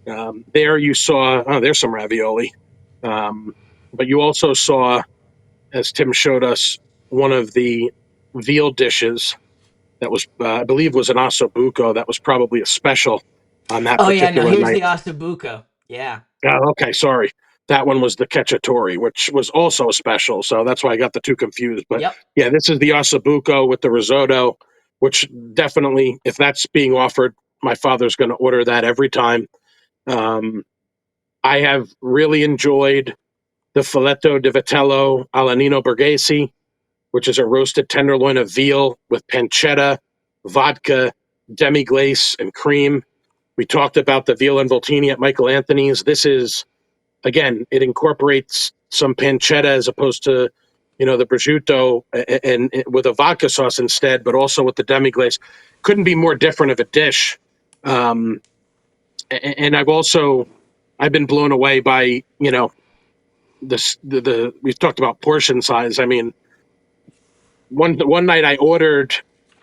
There you saw, there's some ravioli. But you also saw, as Tim showed us, one of the veal dishes that was, I believe, was an ossobuco. That was probably a special on that Oh yeah, no, particular here's night. the ossobuco. Yeah. Oh, okay, sorry. That one was the cacciatore, which was also a special. So that's why I got the two confused. But Yep. yeah, this is the ossobuco with the risotto, which definitely, if that's being offered, my father's going to order that every time. Um, I have really enjoyed the filetto di vitello alla Nino Borghese, which is a roasted tenderloin of veal with pancetta, vodka, demi-glace, and cream. We talked about the veal involtini at Michael Anthony's. This is, again, it incorporates some pancetta as opposed to, the prosciutto and with a vodka sauce instead, but also with the demi-glace. Couldn't be more different of a dish. Um, and I've been blown away by, we've talked about portion size. I mean, one night I ordered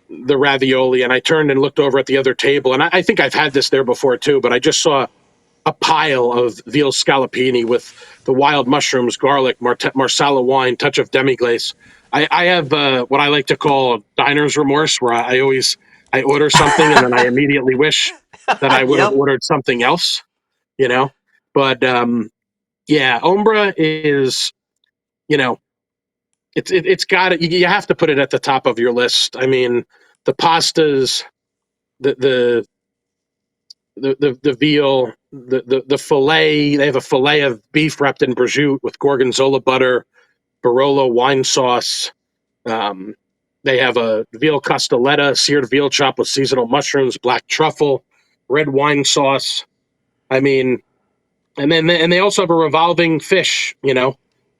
the ravioli, and I turned and looked over at the other table, and I think I've had this there before too, but I just saw a pile of veal scallopini with the wild mushrooms, garlic, marsala wine, touch of demi-glace. I have what I like to call diner's remorse, where I order something and then I immediately wish that I would have Yep. ordered something else, you know. But yeah, Ombra is, you know, it's got it. You have to put it at the top of your list. I mean, the pastas, the the the veal, the fillet. They have a fillet of beef wrapped in prosciutto with gorgonzola butter, Barolo wine sauce. Um, they have a veal costoletta, seared veal chop with seasonal mushrooms, black truffle, red wine sauce. I mean, and they also have a revolving fish. You know,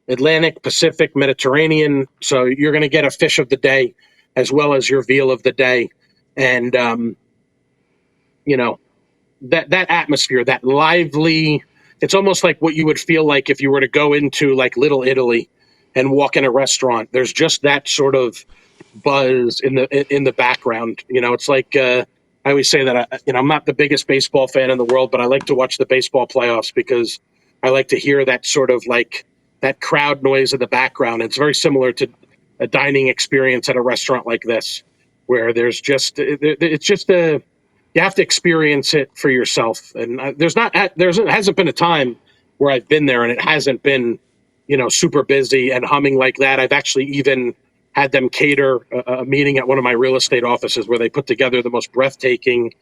Atlantic, Pacific, Mediterranean. So you're going to get a fish of the day as well as your veal of the day, and you know, that atmosphere, that lively. It's almost like what you would feel like if you were to go into like Little Italy and walk in a restaurant. There's just that sort of buzz in the background. You know, it's like I always say that I'm not the biggest baseball fan in the world, but I like to watch the baseball playoffs because I like to hear that sort of like that crowd noise in the background. It's very similar to a dining experience at a restaurant like this, where there's just it's just a you have to experience it for yourself. And there hasn't been a time where I've been there and it hasn't been, you know, super busy and humming like that. I've actually even had them cater a meeting at one of my real estate offices where they put together the most breathtaking,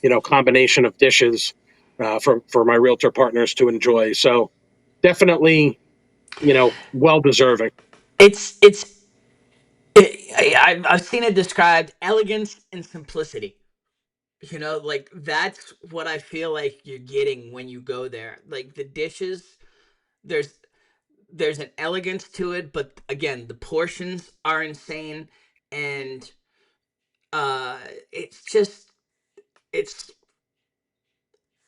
you know, combination of dishes for my realtor partners to enjoy. So definitely, you know, well deserving. It's I've seen it described elegance and simplicity. You know, like that's what I feel like you're getting when you go there. Like the dishes, there's there's an elegance to it, but again, the portions are insane, and uh, it's just it's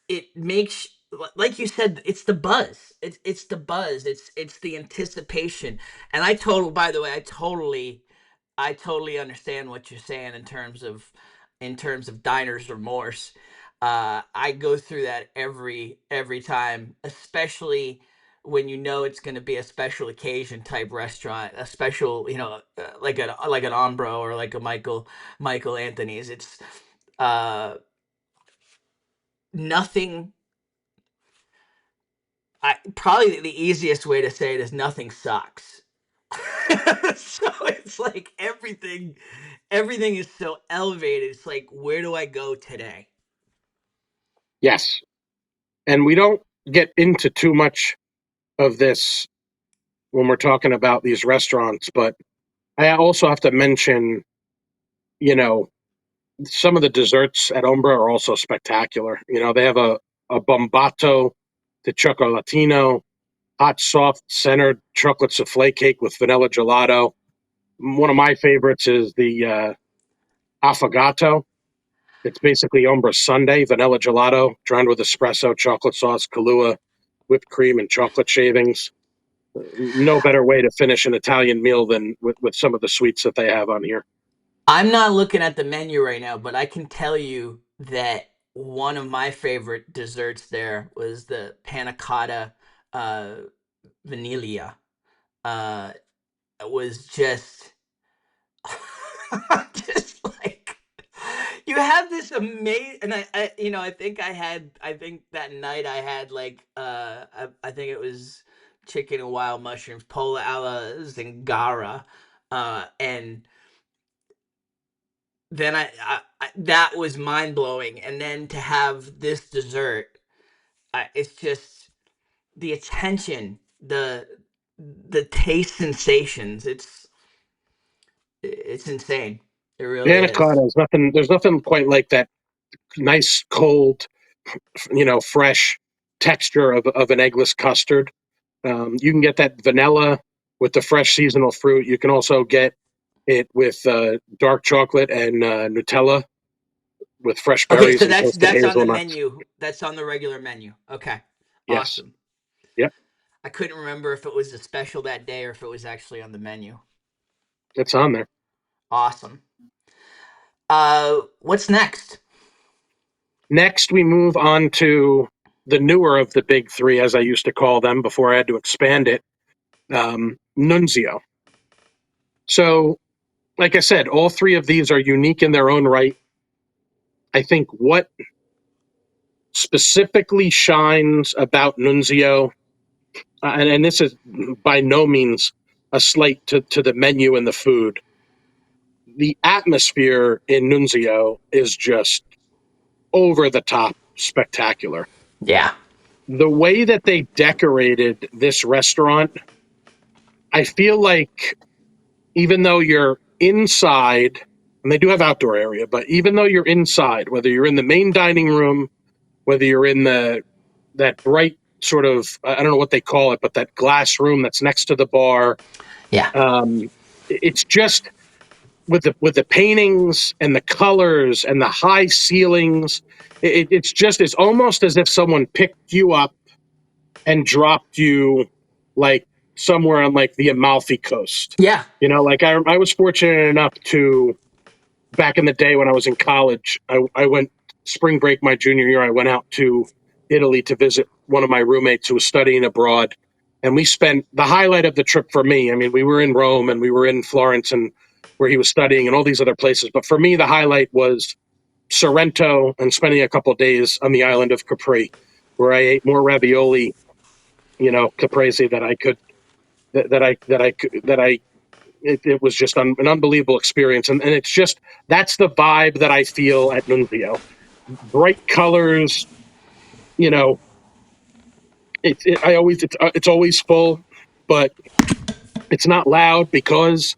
it makes, like you said, it's the buzz. It's the buzz. It's the anticipation. And by the way, I totally understand what you're saying in terms of diner's remorse. I go through that every time, especially when you know it's going to be a special occasion type restaurant, a special, like an Ombro or like a Michael Anthony's. It's nothing. Probably the easiest way to say it is nothing sucks. So it's like everything is so elevated. It's like, where do I go today? Yes. And we don't get into too much of this when we're talking about these restaurants, but I also have to mention, you know, some of the desserts at Umbra are also spectacular. You know, they have a bombato de chocolatino, hot, soft, centered chocolate souffle cake with vanilla gelato. One of my favorites is the affogato. It's basically Umbra sundae, vanilla gelato, drowned with espresso, chocolate sauce, Kahlua, whipped cream, and chocolate shavings. No better way to finish an Italian meal than with some of the sweets that they have on here. I'm not looking at the menu right now, but I can tell you that one of my favorite desserts there was the panna cotta uh, vanilla. Uh, it was just just like you have this amazing, and I think that night I had like I think it was chicken and wild mushrooms, pola alla zingara, and then that was mind blowing, and then to have this dessert, it's just the attention, the taste sensations. It's insane. It really Panna is. cotta is nothing. There's nothing quite like that nice, cold, you know, fresh texture of an eggless custard. You can get that vanilla with the fresh seasonal fruit. You can also get it with dark chocolate and Nutella with fresh Okay, berries so and toasted that's on the hazelnuts. menu. That's on the regular menu. Okay. Yes. Awesome. Yep. I couldn't remember if it was a special that day or if it was actually on the menu. It's on there. Awesome. What's next? Next, we move on to the newer of the big three, as I used to call them before I had to expand it, Nunzio. So, like I said, all three of these are unique in their own right. I think what specifically shines about Nunzio, and this is by no means a slight to the menu and the food, the atmosphere in Nunzio is just over the top spectacular. Yeah. The way that they decorated this restaurant, I feel like even though you're inside, and they do have outdoor area, but even though you're inside, whether you're in the main dining room, whether you're in that bright sort of, I don't know what they call it, but that glass room that's next to the bar, Yeah. it's just with the paintings and the colors and the high ceilings, it's almost as if someone picked you up and dropped you like somewhere on like the Amalfi Coast. Yeah. You know, like I was fortunate enough to, back in the day when I was in college, I went spring break my junior year. I went out to Italy to visit one of my roommates who was studying abroad. And we spent the highlight of the trip for me. I mean, we were in Rome and we were in Florence and where he was studying and all these other places. But for me, the highlight was Sorrento and spending a couple of days on the island of Capri, where I ate more ravioli, caprese that I could, that I it was just an unbelievable experience. And it's just, that's the vibe that I feel at Nunzio. Bright colors, you know, it's always full, but it's not loud because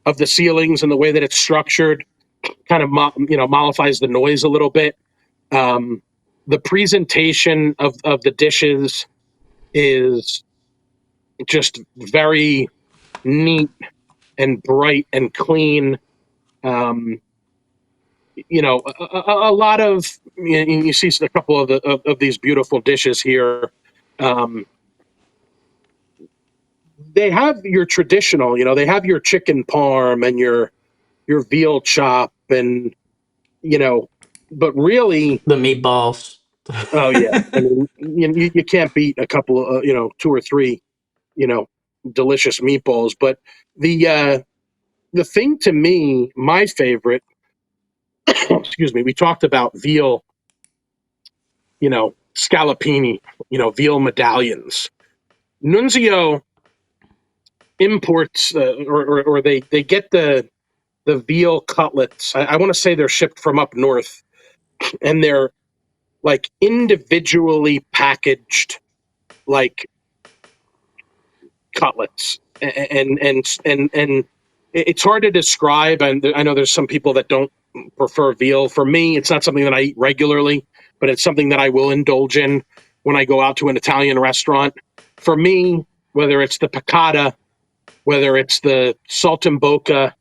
of the ceilings and the way that it's structured, kind of, mollifies the noise a little bit. Um, the presentation of the dishes is just very neat and bright and clean. Um, a lot of, you see a couple of these beautiful dishes here. Um, they have your traditional, they have your chicken parm and your veal chop and you know, but really, The meatballs. oh yeah, I mean, you can't beat a couple of, two or three, you know, delicious meatballs. But the thing to me, my favorite, excuse me, we talked about veal, scallopini, veal medallions. Nunzio imports, or they get the veal cutlets. I want to say they're shipped from up north, and they're like individually packaged, like cutlets, and it's hard to describe. And I know there's some people that don't prefer veal. For me, it's not something that I eat regularly, but it's something that I will indulge in when I go out to an Italian restaurant. For me, whether it's the piccata, whether it's the saltimbocca,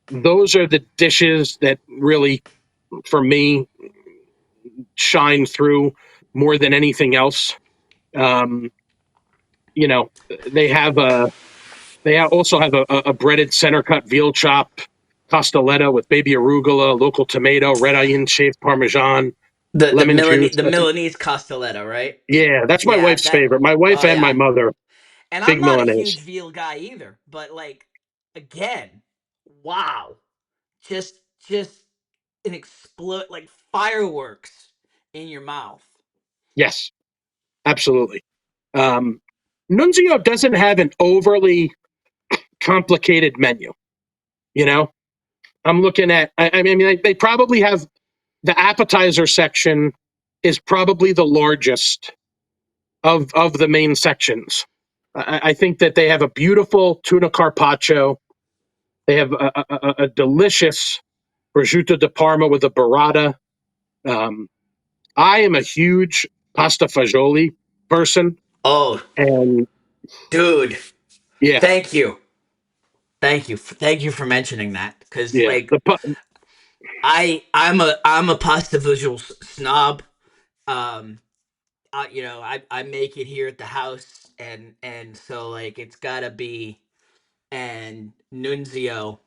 those are the dishes that really, for me, shine through more than anything else. Um, you know, they have a also have a breaded center cut veal chop, costoletta with baby arugula, local tomato, red onion, shaved parmesan, lemon juice. The Milanese costoletta, right? That's my Yeah, wife's that. favorite. My wife Oh and my yeah. mother, And I'm big not a Milanese. huge veal guy either, but like, again, wow, just just an explode, like fireworks in your mouth. Yes, absolutely. Um, Nunzio doesn't have an overly complicated menu. You know, I'm looking at. I mean, they probably have the appetizer section is probably the largest of the main sections. I think that they have a beautiful tuna carpaccio. They have a delicious prosciutto di Parma with a burrata. Um, I am a huge pasta fagioli person, Oh, and dude, yeah, thank you, thank you for mentioning that, because yeah, like I'm a pasta visual snob. Um, I make it here at the house, and so like it's gotta be, and Nunzio.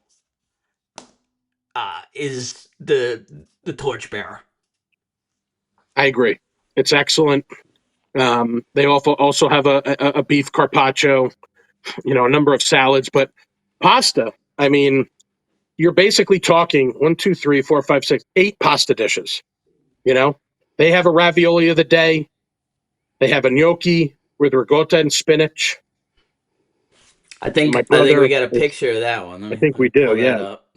is the torchbearer. I agree. It's excellent. They also have a beef carpaccio, a number of salads, but pasta. I mean, you're basically talking 1, 2, 3, 4, 5, 6, 8 pasta dishes. You know, they have a ravioli of the day. They have a gnocchi with ricotta and spinach. I My think we brother, got a picture of that one. I think Let me we do. pull that Yeah, up.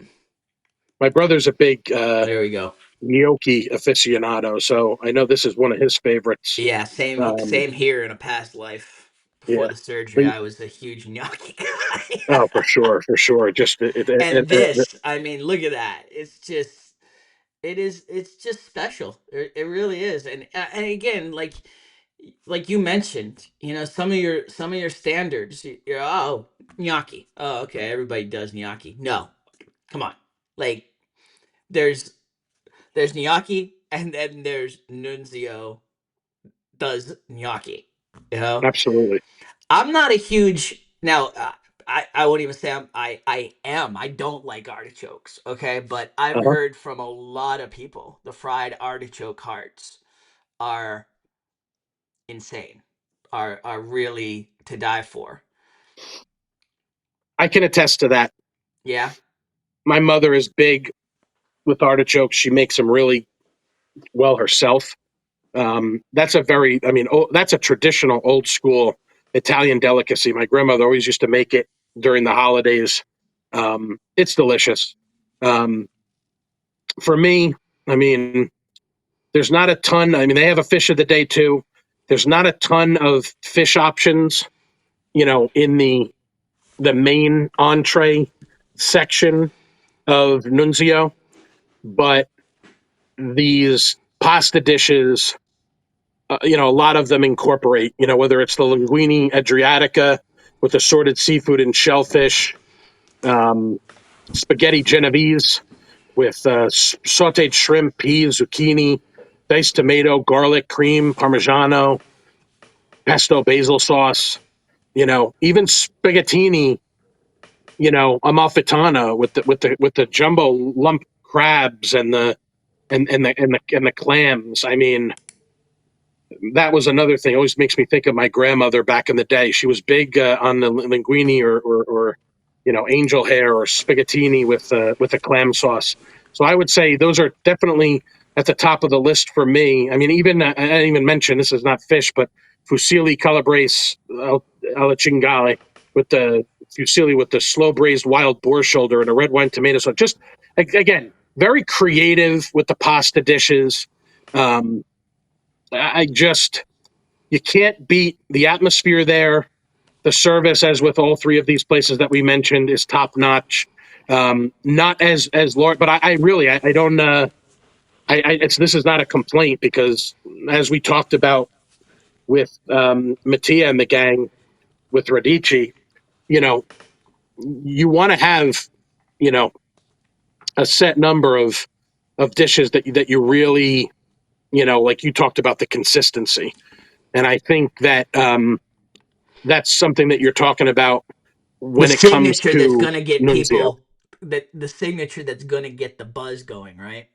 my brother's a big There we go. gnocchi aficionado, so I know this is one of his favorites. Yeah, Um, same here. In a past life, before yeah, the surgery, but, I was a huge gnocchi guy. oh, for sure, for sure. Just And this, I mean, look at that. It's just special. It really is. And again, like you mentioned, some of your standards. You're, oh, gnocchi. Oh, okay, everybody does gnocchi. No, come on. Like there's there's gnocchi, and then there's Nunzio does gnocchi. You know, absolutely. I'm not a huge now. I wouldn't even say I am. I don't like artichokes. Okay, but I've Uh-huh. heard from a lot of people the fried artichoke hearts are insane. Are really to die for. I can attest to that. Yeah. My mother is big with artichokes. She makes them really well herself. That's a very, I mean, that's a traditional old school Italian delicacy. My grandmother always used to make it during the holidays. It's delicious. Um, for me, I mean, there's not a ton. I mean, they have a fish of the day too. There's not a ton of fish options, in the main entree section of Nunzio, but these pasta dishes, a lot of them incorporate, whether it's the linguine adriatica with assorted seafood and shellfish, um, spaghetti Genovese with sauteed shrimp, peas, zucchini, diced tomato, garlic, cream, parmigiano, pesto, basil sauce. Even spaghettini. Amalfitana with the jumbo lump crabs and the clams. I mean, that was another thing. It always makes me think of my grandmother back in the day. She was big on the linguine or angel hair or spaghettini with a clam sauce. So I would say those are definitely at the top of the list for me. I mean, even I didn't even mention this is not fish, but fusilli calabrese alla cingale with the fusilli with the slow braised wild boar shoulder and a red wine tomato sauce. Just again, very creative with the pasta dishes. Um, I just you can't beat the atmosphere there. The service, as with all three of these places that we mentioned, is top notch. Not as large, but I really I don't. This is not a complaint because as we talked about with Mattia and the gang with Radici, you know, you want to have you know a set number of dishes that you really like you talked about the consistency, and I think that that's something that you're talking about The when it comes signature that's to gonna get Nunzio. people that the signature that's gonna get the buzz going, right?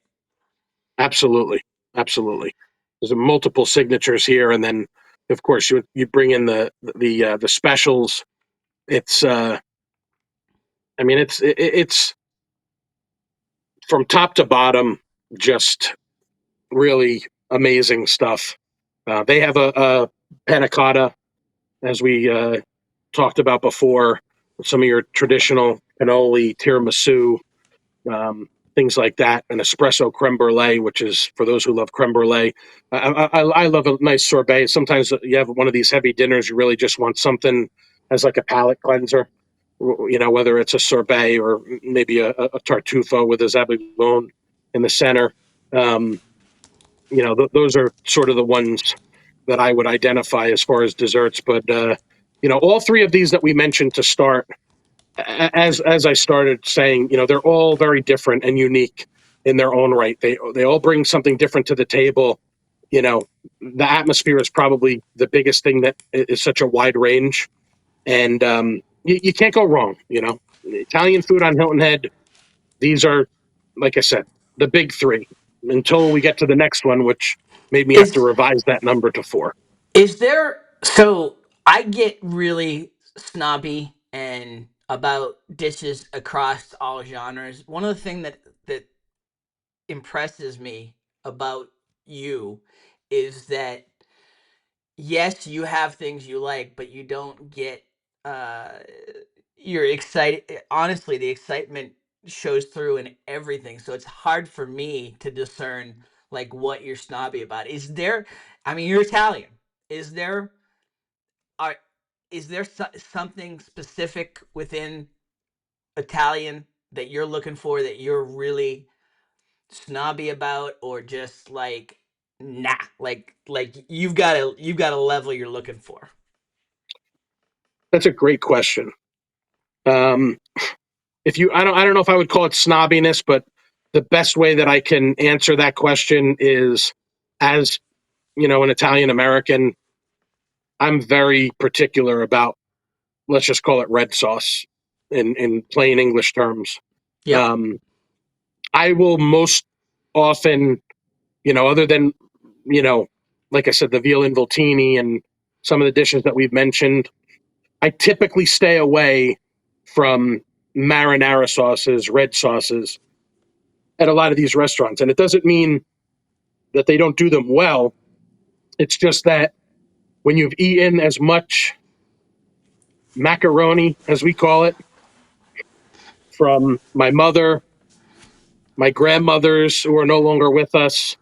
Absolutely, absolutely. There's multiple signatures here, and then of course you bring in the specials. It's I mean it's from top to bottom just really amazing stuff. They have a panna cotta as we talked about before. Some of your traditional cannoli, tiramisu, um, things like that. An espresso creme brulee, which is for those who love creme brulee. I love a nice sorbet. Sometimes you have one of these heavy dinners, you really just want something as like a palate cleanser. Whether it's a sorbet or maybe a tartufo with a zabibon in the center. Um, those are sort of the ones that I would identify as far as desserts. But all three of these that we mentioned to start as I started saying, they're all very different and unique in their own right. They all bring something different to the table. You know, the atmosphere is probably the biggest thing that is such a wide range, and you can't go wrong. Italian food on Hilton Head. These are like I said, the big three until we get to the next one, which made me have to Is revise that number to 4. is there so I get really snobby and about dishes across all genres. One of the things that impresses me about you is that yes, you have things you like, but you don't get uh you're excited. Honestly, the excitement shows through in everything. So it's hard for me to discern like what you're snobby about. Is there I mean, you're Italian. Is there are is there something specific within Italian that you're looking for that you're really snobby about, or just like nah, like you've got a level you're looking for? That's a great question. Um, if you, I don't know if I would call it snobbiness, but the best way that I can answer that question is, as an Italian American, I'm very particular about, let's just call it red sauce in plain English terms. Yep. Um, I will most often, other than, you know, like I said, the veal involtini and some of the dishes that we've mentioned, I typically stay away from marinara sauces, red sauces at a lot of these restaurants. And it doesn't mean that they don't do them well. It's just that when you've eaten as much macaroni, as we call it, from my mother, my grandmothers who are no longer with us,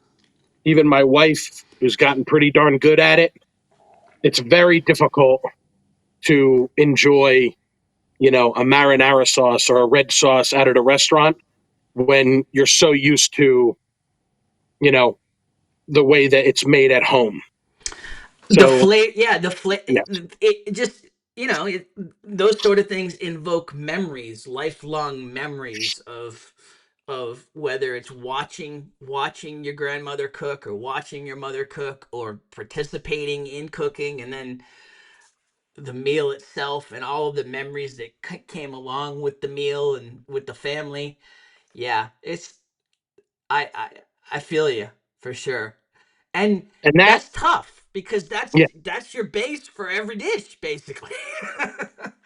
even my wife, who's gotten pretty darn good at it, it's very difficult to enjoy, a marinara sauce or a red sauce out at a restaurant when you're so used to, you know, the way that it's made at home. The So, flavor, yeah, the flavor. yes, It just those sort of things invoke memories, lifelong memories of whether it's watching your grandmother cook, or watching your mother cook, or participating in cooking, and then the meal itself and all of the memories that came along with the meal and with the family. Yeah, it's I I feel you for sure. And and that, that's tough because that's yeah, that's your base for every dish basically.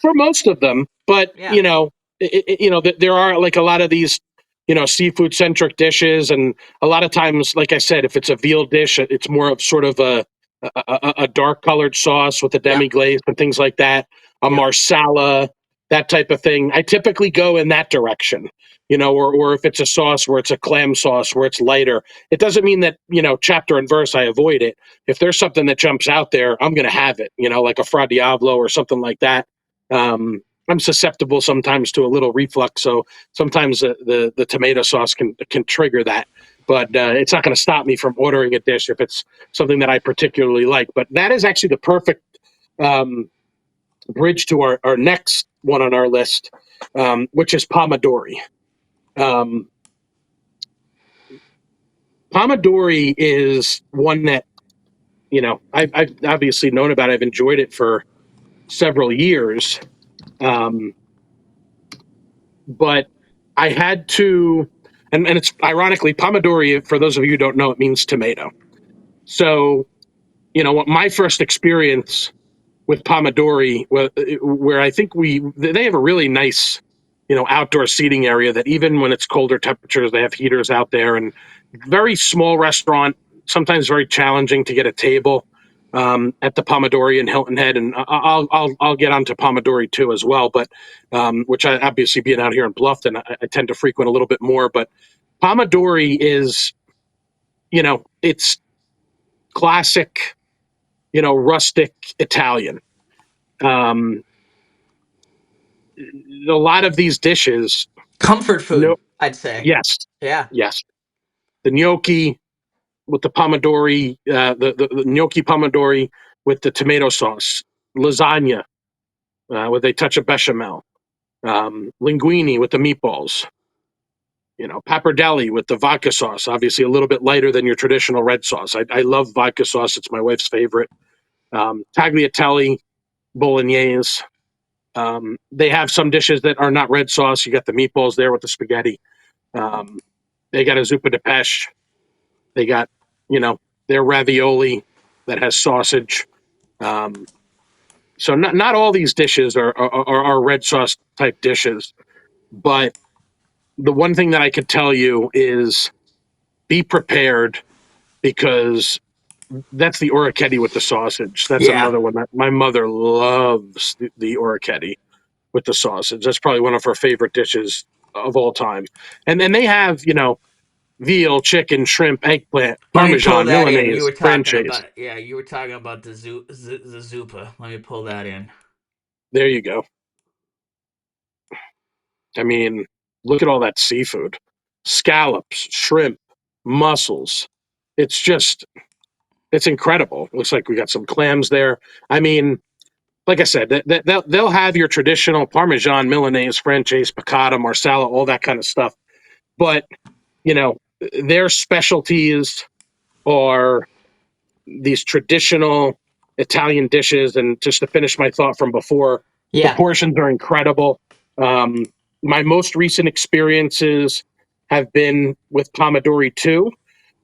for most of them, but Yeah. there are like a lot of these, seafood centric dishes, and a lot of times, like I said, if it's a veal dish, it's more of sort of a dark colored sauce with a demi Yep. glaze and things like that, a Yep. marsala, that type of thing. I typically go in that direction, or if it's a sauce where it's a clam sauce where it's lighter. It doesn't mean that, chapter and verse I avoid it. If there's something that jumps out there, I'm going to have it, like a Fra Diavolo or something like that. I'm susceptible sometimes to a little reflux, so sometimes the tomato sauce can trigger that. But it's not going to stop me from ordering a dish if it's something that I particularly like. But that is actually the perfect um, bridge to our next one on our list, which is pomodori. Um, Pomodori is one that I've obviously known about. I've enjoyed it for several years. Um, but I had to, and it's ironically Pomodori. For those of you who don't know, it means tomato. So what my first experience with Pomodori, where I think they have a really nice, outdoor seating area that even when it's colder temperatures, they have heaters out there, and very small restaurant, sometimes very challenging to get a table at the Pomodori in Hilton Head, and I'll get onto Pomodori too as well, but which I obviously being out here in Bluffton, I tend to frequent a little bit more, but Pomodori is, it's classic, rustic Italian. Um, a lot of these dishes, Comfort no, food, I'd say. yes, Yeah. yes, the gnocchi with the pomodori, the gnocchi pomodori with the tomato sauce, lasagna with a touch of bechamel, linguine with the meatballs, pappardelle with the vodka sauce, obviously a little bit lighter than your traditional red sauce. I love vodka sauce; it's my wife's favorite. Tagliatelle, bolognese. They have some dishes that are not red sauce. You got the meatballs there with the spaghetti. They got a zuppa de pesce. They got, their ravioli that has sausage. So not all these dishes are red sauce type dishes, but the one thing that I could tell you is be prepared, because that's the orecchiette with the sausage. That's Yeah. another one that my mother loves, the orecchiette with the sausage. That's probably one of her favorite dishes of all time. And then they have, veal, chicken, shrimp, eggplant, Let me pull parmesan, that in. You Milanese, were talking franchise. about, yeah, you were talking about the the zuppa. Let me pull that in. There you go. I mean, look at all that seafood. Scallops, shrimp, mussels. It's incredible. Looks like we got some clams there. I mean, like I said, they'll have your traditional Parmesan, Milanese, franchise, piccata, marsala, all that kind of stuff. But, you know, their specialties are these traditional Italian dishes. And just to finish my thought from before, the Yeah. portions are incredible. Um, my most recent experiences have been with Pomodori 2,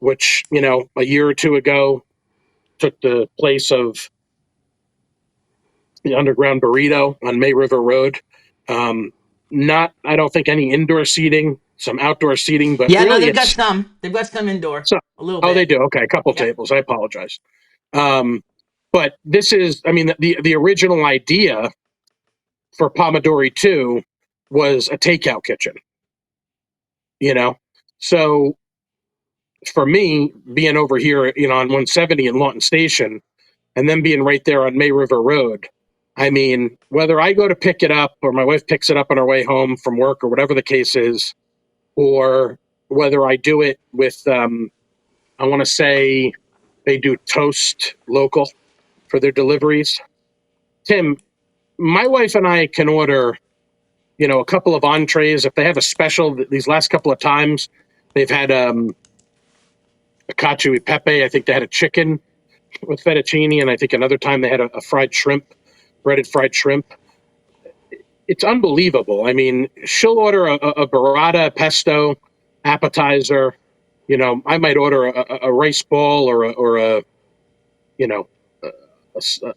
which, a year or two ago took the place of the Underground Burrito on May River Road. Not, I don't think any indoor seating, some outdoor seating, but Yeah, no, really they've got it's some. They've got some indoor. so. A little Oh, they bit. do. Okay, a couple Yep. tables. I apologize. But this is, I mean, the original idea for Pomodori 2 was a takeout kitchen, you know? So for me, being over here, on 170 in Lawton Station, and then being right there on May River Road, I mean, whether I go to pick it up or my wife picks it up on her way home from work or whatever the case is, or whether I do it with, I want to say they do Toast Local for their deliveries. Tim, my wife and I can order, a couple of entrees. If they have a special, these last couple of times, they've had a cacio e pepe. I think they had a chicken with fettuccine, and I think another time they had a fried shrimp, breaded fried shrimp. It's unbelievable. I mean, she'll order a burrata, pesto, appetizer. I might order a rice ball or a you know a,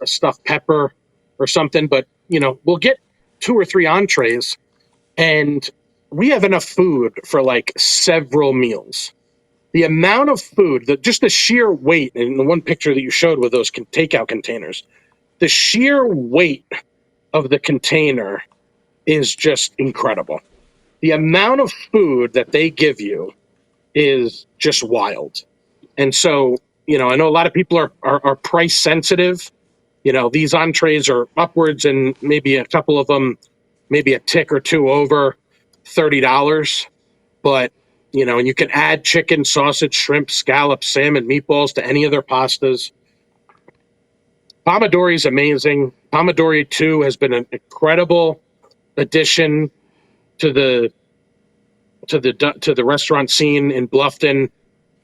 a stuffed pepper or something. But we'll get two or three entrees, and we have enough food for like several meals. The amount of food, just the sheer weight, in the one picture that you showed with those takeout containers, the sheer weight of the container is just incredible. The amount of food that they give you is just wild. And so, I know a lot of people are price sensitive. These entrees are upwards, and maybe a couple of them, maybe a tick or two over $30. But, and you can add chicken, sausage, shrimp, scallops, salmon, meatballs to any of their pastas. Pomodori is amazing. Pomodori 2 has been an incredible addition to the restaurant scene in Bluffton.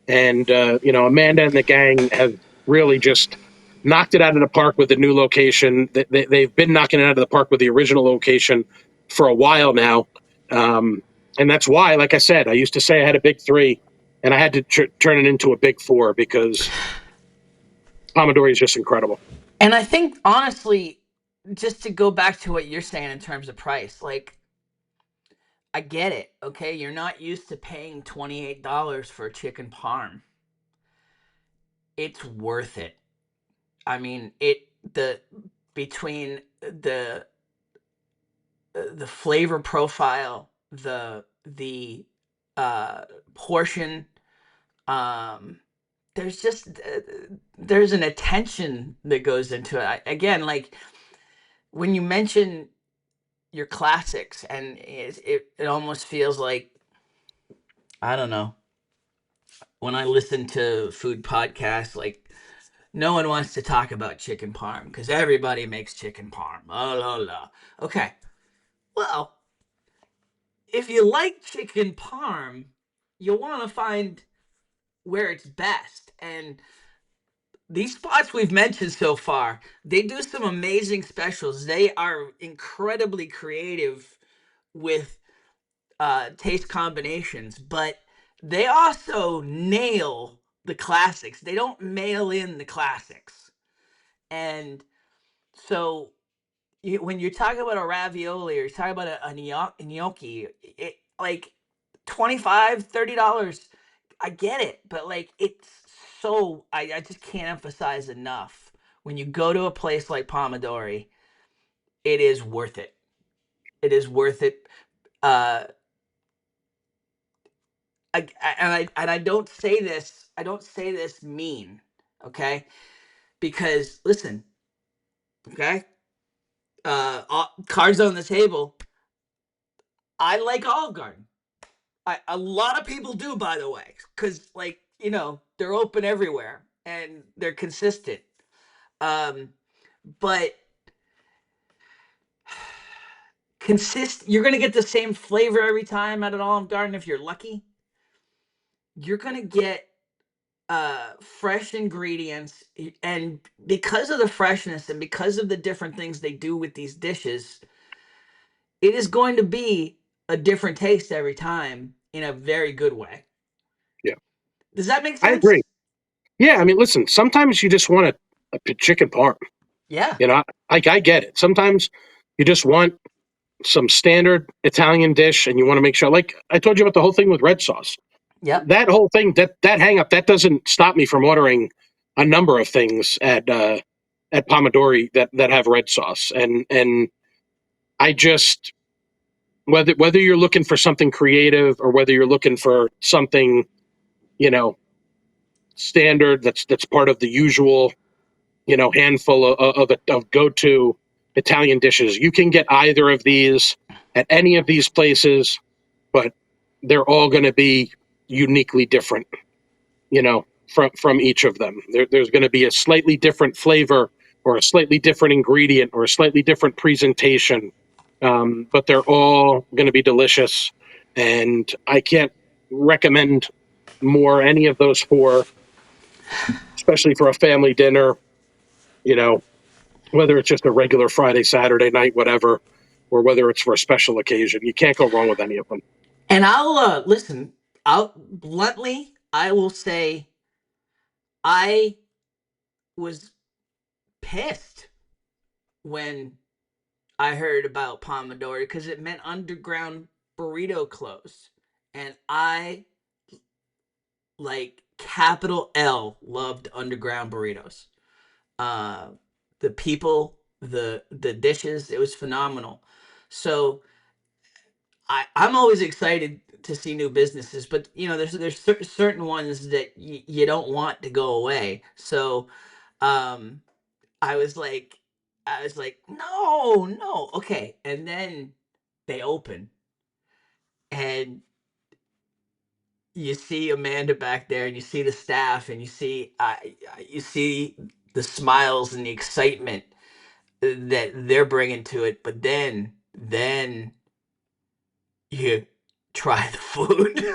And Amanda and the gang have really just knocked it out of the park with the new location. They've been knocking it out of the park with the original location for a while now. And that's why, like I said, I used to say I had a big 3, and I had to turn it into a big 4, because Pomodori is just incredible. And I think, honestly, just to go back to what you're saying in terms of price, like, I get it. Okay, you're not used to paying $28 for a chicken parm. It's worth it. I mean, the between the flavor profile, the portion, um there's an attention that goes into it. Again, like, when you mention your classics, and it almost feels like, I don't know, when I listen to food podcasts, like, no one wants to talk about chicken parm because everybody makes chicken parm. Oh la la. Okay, well, if you like chicken parm, you'll want to find where it's best. And these spots we've mentioned so far, they do some amazing specials. They are incredibly creative with taste combinations, but they also nail the classics. They don't mail in the classics. And so when you're talking about a ravioli or you're talking about a gnocchi, it like $25, $30. I get it, but like it's so I just can't emphasize enough. When you go to a place like Pomodori, it is worth it. It is worth it. Uh, and I don't say this. I don't say this mean, okay? Because listen, okay. Cards on the table. I like Olive Garden. A lot of people do, by the way, because like they're open everywhere and they're consistent. Um, but you're gonna get the same flavor every time at an Olive Garden if you're lucky. You're gonna get fresh ingredients, and because of the freshness and because of the different things they do with these dishes, it is going to be a different taste every time in a very good way. Yeah, Does that make I sense? agree. Yeah, I mean, listen, sometimes you just want a chicken parm. Yeah. Like I get it. Sometimes you just want some standard Italian dish and you want to make sure, like I told you about the whole thing with red sauce. Yep. That whole thing, that hang up, that doesn't stop me from ordering a number of things at Pomodori that have red sauce. And I just, whether you're looking for something creative or whether you're looking for something, you know, standard that's part of the usual, handful of go-to Italian dishes, you can get either of these at any of these places, but they're all going to be uniquely different, from each of them. There's going to be a slightly different flavor or a slightly different ingredient or a slightly different presentation, but they're all going to be delicious. And I can't recommend more any of those four, especially for a family dinner, you know, whether it's just a regular Friday, Saturday night, whatever, or whether it's for a special occasion. You can't go wrong with any of them. And I'll listen. I will say I was pissed when I heard about Pomodori because it meant underground burrito closed, and I like capital L loved underground burritos. Uh, the people, the dishes, it was phenomenal. So I'm always excited to see new businesses, but there's certain ones that you don't want to go away. So um, I was like, no, no, okay, and then they open, and you see Amanda back there, and you see the staff, and you see the smiles and the excitement that they're bringing to it. But then you try the food.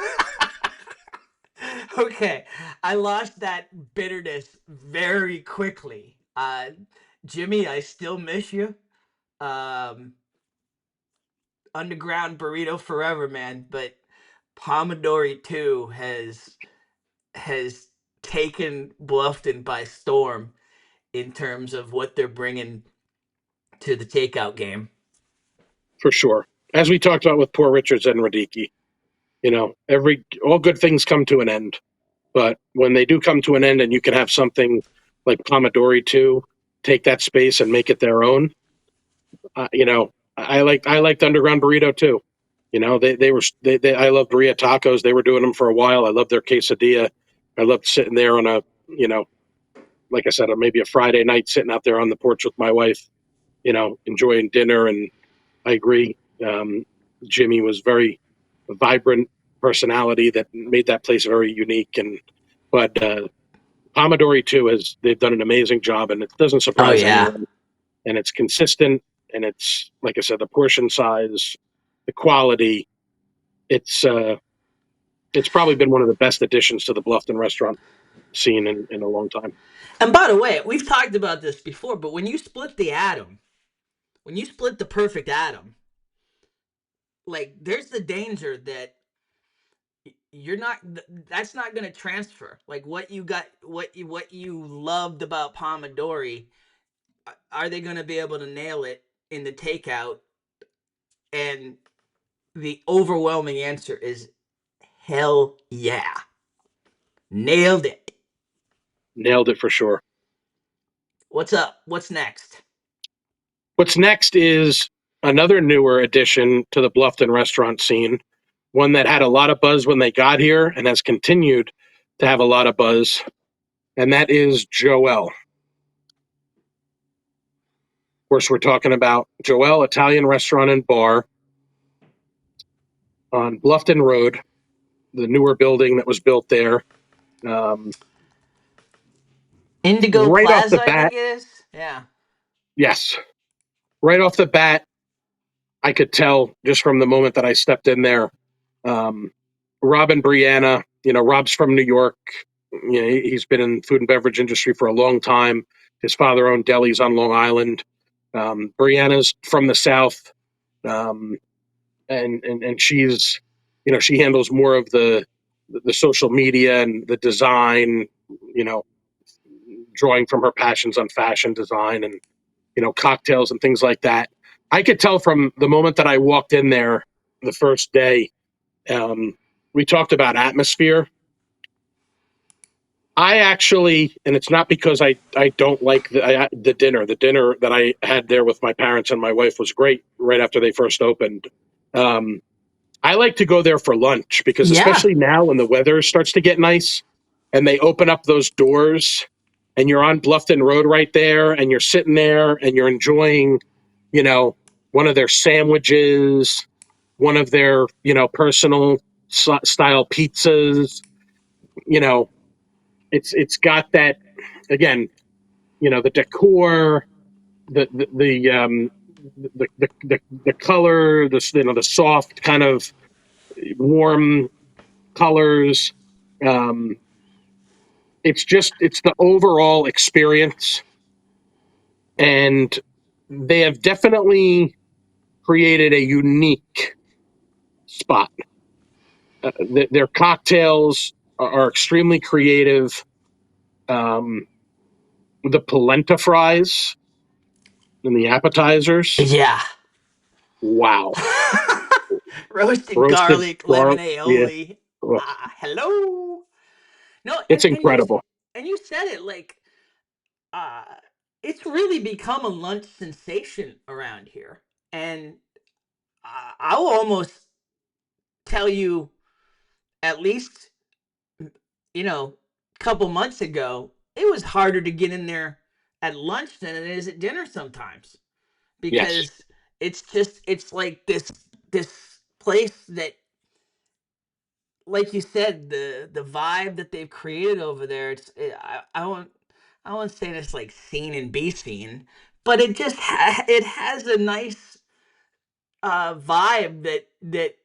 Okay, I lost that bitterness very quickly. Jimmy, I still miss you. Um, Underground burrito forever, man. But Pomodori 2 has taken Bluffton by storm in terms of what they're bringing to the takeout game. For sure. As we talked about with Poor Richards and Radicchi, all good things come to an end. But when they do come to an end and you can have something like Pomodori 2 take that space and make it their own, I liked Underground Burrito too. I loved Ria tacos. They were doing them for a while. I loved their quesadilla. I loved sitting there on like I said, maybe a Friday night, sitting out there on the porch with my wife, enjoying dinner. And I agree. Jimmy was very vibrant personality that made that place very unique. But Pomodori too they've done an amazing job, and it doesn't Oh surprise yeah. anyone. And it's consistent, and it's like I said, the portion size, the quality. It's probably been one of the best additions to the Bluffton restaurant scene in a long time. And by the way, we've talked about this before, but when you split the atom, when you split the perfect atom, like there's the danger that that's not going to transfer. Like what you got, what you loved about Pomodori, are they going to be able to nail it in the takeout? And the overwhelming answer is hell yeah. Nailed it. Nailed it for sure. What's up? What's next? What's next is another newer addition to the Bluffton restaurant scene, one that had a lot of buzz when they got here and has continued to have a lot of buzz, and that is Joel. Of course, we're talking about Joel Italian Restaurant and Bar on Bluffton Road, the newer building that was built there. Indigo Right off the Plaza, I bat, think it is. Yeah. yes, right off the bat, I could tell just from the moment that I stepped in there. Rob and Brianna, Rob's from New York. He's been in the food and beverage industry for a long time. His father owned delis on Long Island. Brianna's from the South, and she's, she handles more of the social media and the design, drawing from her passions on fashion design and cocktails and things like that. I could tell from the moment that I walked in there the first day. We talked about atmosphere. I actually, and it's not because I don't like the dinner. The dinner that I had there with my parents and my wife was great right after they first opened. I like to go there for lunch because Yeah. especially now when the weather starts to get nice and they open up those doors and you're on Bluffton Road right there and you're sitting there and you're enjoying, one of their sandwiches, one of their, personal style pizzas, you know, it's got that, again, the decor, the color, the soft kind of warm colors. Um, it's the overall experience, and they have definitely created a unique spot. Their cocktails are extremely creative. The polenta fries and the appetizers, Yeah. wow. Roasted Roasted garlic, lemon garlic, yeah. aioli. Ugh. Hello. No, It's incredible. and you said it like uh it's really become a lunch sensation around here. And I will almost tell you, at least, a couple months ago, it was harder to get in there at lunch than it is at dinner sometimes, Yes, because it's like this place that, like you said, the vibe that they've created over there. I won't say it's like seen and be seen, but it has a nice vibe that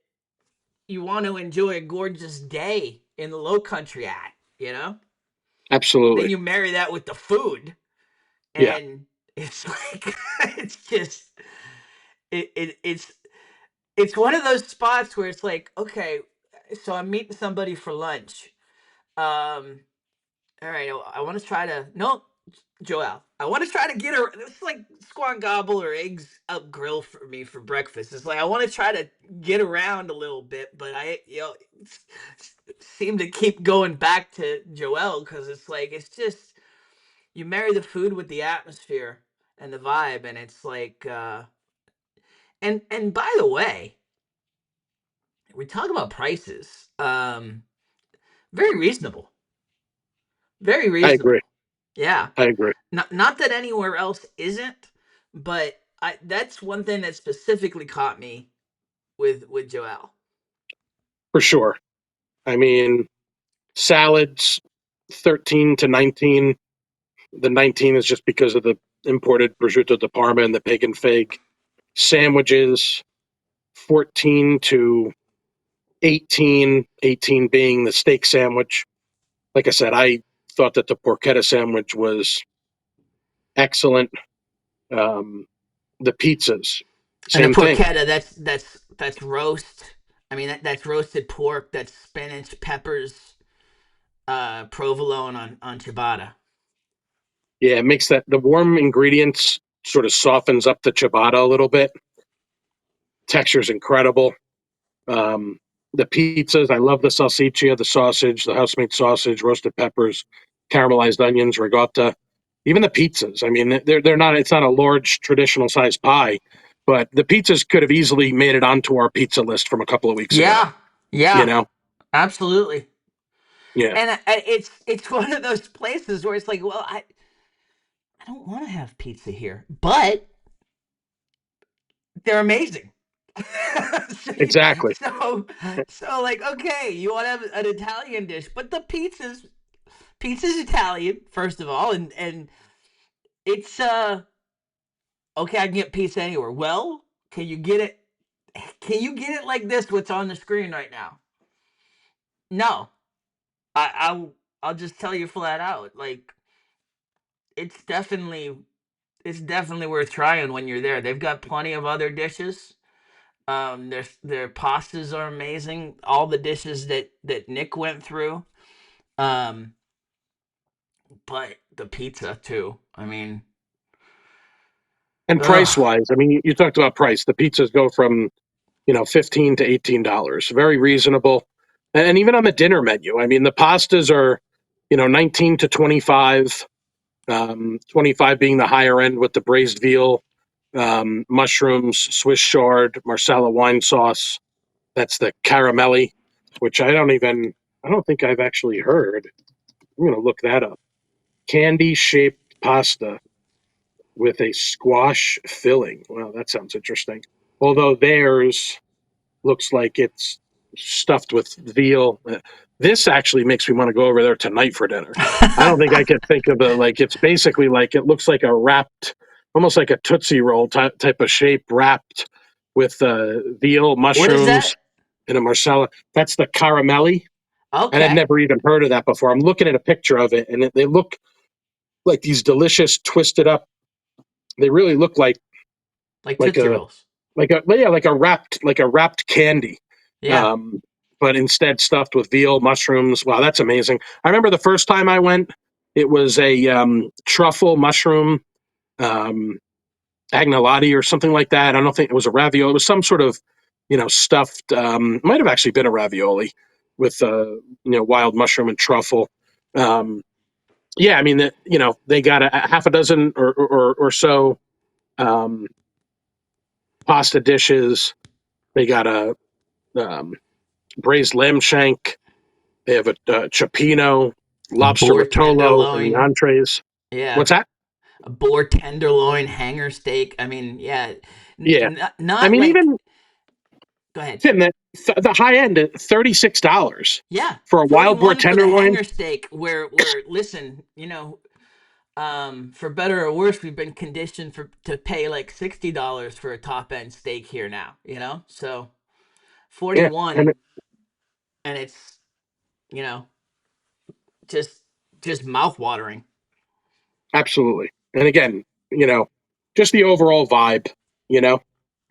you want to enjoy a gorgeous day in the low country at, then absolutely. you marry that with the food, Yeah, and it's like it's just it's it's one of those spots where it's like, okay, so I'm meeting somebody for lunch. All right, I want to try to no, Joel. I want to try to get her. It's like squan gobble or eggs up grill for me for breakfast. It's like I want to try to get around a little bit, but I seem to keep going back to Joel because it's like it's just, you marry the food with the atmosphere and the vibe, and it's like and by the way, we talk about prices. Very reasonable. Very I agree. reasonable. Yeah. I agree Not that anywhere else isn't, but that's one thing that specifically caught me with Joel. for sure. I mean, salads 13 to 19. The 19 is just because of the imported prosciutto di Parma and the pagan fig. Sandwiches 14 to 18, 18 being the steak sandwich. Like I said, I thought that the porchetta sandwich was excellent. Um, the pizzas, And the same thing. porchetta, that's roast, I mean, that's roasted pork, that's spinach, peppers, provolone on ciabatta. Yeah, it makes the warm ingredients sort of softens up the ciabatta a little bit. Texture's incredible. Um, the pizzas, I love the salsiccia, the sausage, the house-made sausage, roasted peppers, caramelized onions, ricotta. Even the pizzas. I mean, they're not. It's not a large traditional size pie, but the pizzas could have easily made it onto our pizza list from a couple of weeks ago. Yeah, You yeah, know? absolutely. Yeah, And it's one of those places where it's like, well, I don't want to have pizza here, but they're amazing. so, exactly. so like, okay, you want to have an Italian dish, but the pizza's Italian first of all, and it's okay. I can get pizza anywhere. Well, can you get it? Can you get it like this? What's on the screen right now? No, I'll just tell you flat out. Like, it's definitely it's definitely worth trying when you're there. They've got plenty of other dishes. Their pastas are amazing. All the dishes that Nick went through. Um, but the pizza too. I mean, And price ugh. wise, I mean, you talked about price. The pizzas go from $15 to $18, very reasonable. And even on the dinner menu, I mean, the pastas are 19 to 25. 25 being the higher end with the braised veal, mushrooms, Swiss chard, Marsala wine sauce. That's the caramelli, which I don't think I've actually heard. I'm going to look that up. Candy shaped pasta with a squash filling. Wow, that sounds interesting. Although theirs looks like it's stuffed with veal. This actually makes me want to go over there tonight for dinner. I don't think I could think of it like it's basically like it looks like a wrapped, almost like a Tootsie Roll type of shape wrapped with veal, What is mushrooms, that? and a marsala. That's the caramelli. And I'd Okay, never even heard of that before. I'm looking at a picture of it, and they look like these delicious, twisted up. They really look like like Tootsie a Rolls. like a wrapped candy, Yeah. um, but instead stuffed with veal, mushrooms. Wow, that's amazing. I remember the first time I went, it was a truffle mushroom um, agnolotti or something like that. I don't think it was a ravioli. It was some sort of stuffed. Might have actually been a ravioli with wild mushroom and truffle. Um, yeah, I mean they got a half a dozen or so um, pasta dishes. They got a um, braised lamb shank. They have a cioppino, A lobster boar rotolo in the tenderloin. entrees. Yeah. What's that? A boar tenderloin hanger steak. I mean, yeah. Yeah, I Not mean like. even Go ahead. Tim, the high end at $36 Yeah, for a wild boar 41 for the tenderloin. hanger steak. Where listen, for better or worse, we've been conditioned to pay like $60 for a top end steak here now. So Yeah, and 41, and it's you know just just mouth watering. absolutely. And again, you know, just the overall vibe. You know,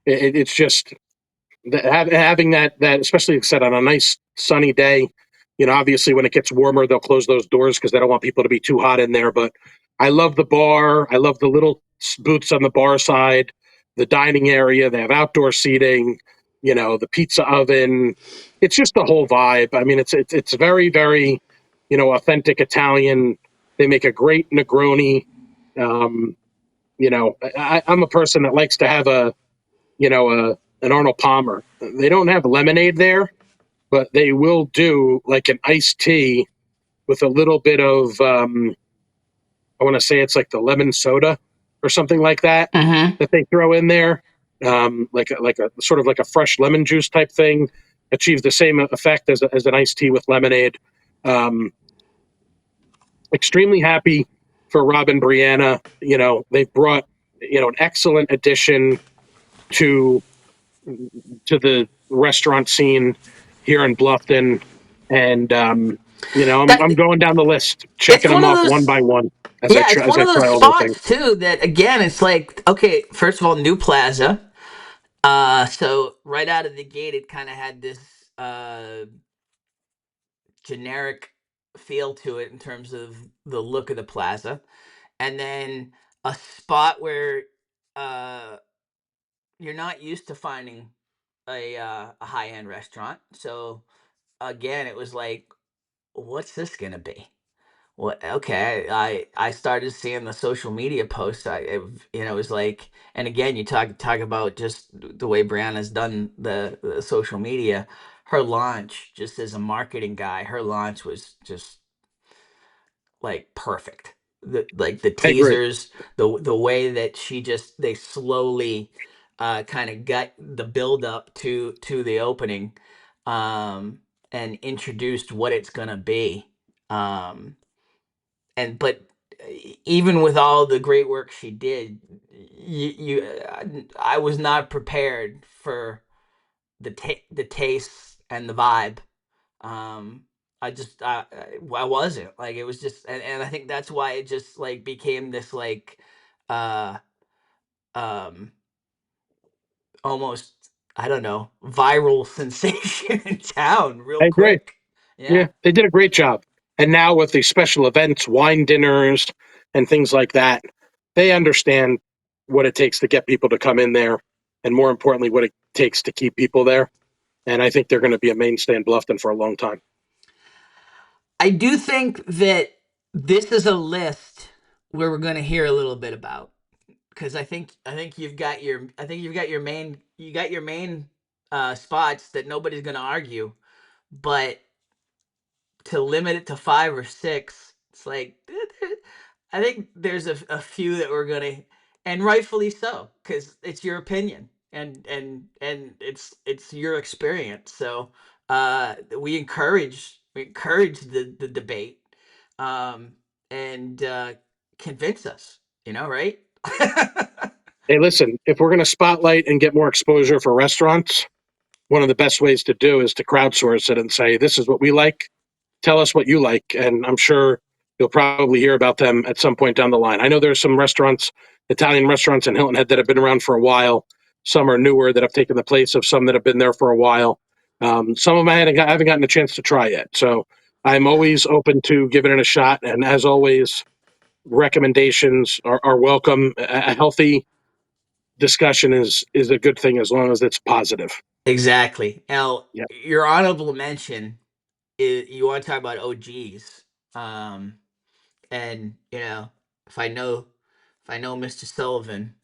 it's just having that, especially like I said on a nice sunny day. Obviously when it gets warmer, they'll close those doors because they don't want people to be too hot in there. But I love the bar. I love the little booths on the bar side, the dining area. They have outdoor seating. The pizza oven. It's just the whole vibe. I mean, it's very very, authentic Italian. They make a great Negroni. Um, I'm a person that likes to have an Arnold Palmer. They don't have lemonade there, but they will do like an iced tea with a little bit of I want to say it's like the lemon soda or something like that Mm-hmm. that they throw in there, like a sort of like a fresh lemon juice type thing. Achieves the same effect as an iced tea with lemonade. Um, Extremely happy for Rob and Brianna. They've brought an excellent addition to the restaurant scene here in Bluffton, and That I'm going down the list, it's checking one them of off one those. by one as I Yeah, it's try as one I of those try all the things. spots too that again, it's like okay, first of all, new plaza. So right out of the gate, it kind of had this uh, generic feel to it in terms of the look of the plaza, and then a spot where uh, you're not used to finding a high end restaurant. So again, it was like, what's this gonna be? What? Okay, I started seeing the social media posts. It was like, and again, you talk about just the way Brianna's done the social media. Her launch, just as a marketing guy, her launch was just like perfect. The I agree. teasers, the way that they slowly kind of got the build up to the opening, um and introduced what it's gonna be. um and but even with all the great work she did, I was not prepared for the taste and the vibe. um I wasn't like, it was just, and I think that's why it just like became this like uh um almost, I don't know, viral sensation in town real I agree. quick. Yeah, Yeah. they did a great job. And now with the special events, wine dinners, and things like that, they understand what it takes to get people to come in there, and more importantly, what it takes to keep people there. And I think they're going to be a mainstay in Bluffton for a long time. I do think that this is a list where we're going to hear a little bit about, because I think you've got your main spots that nobody's going to argue, but to limit it to 5 or 6, it's like, I think there's a few that we're gonna, and rightfully so, because it's your opinion, and it's your experience. So we encourage the debate, um, and convince us. Right? Hey, listen, if we're going to spotlight and get more exposure for restaurants, one of the best ways to do is to crowdsource it and say, this is what we like. Tell us what you like. And I'm sure you'll probably hear about them at some point down the line. I know there's some restaurants, Italian restaurants in Hilton Head, that have been around for a while. Some are newer that have taken the place of some that have been there for a while. Some of them I haven't gotten a chance to try yet. So I'm always open to giving it a shot. And as always, recommendations are welcome. A healthy discussion is a good thing as long as it's positive. Exactly. Now, Yeah, your honorable mention is, you want to talk about OGs. Um, and if I know if I know Mr. Sullivan,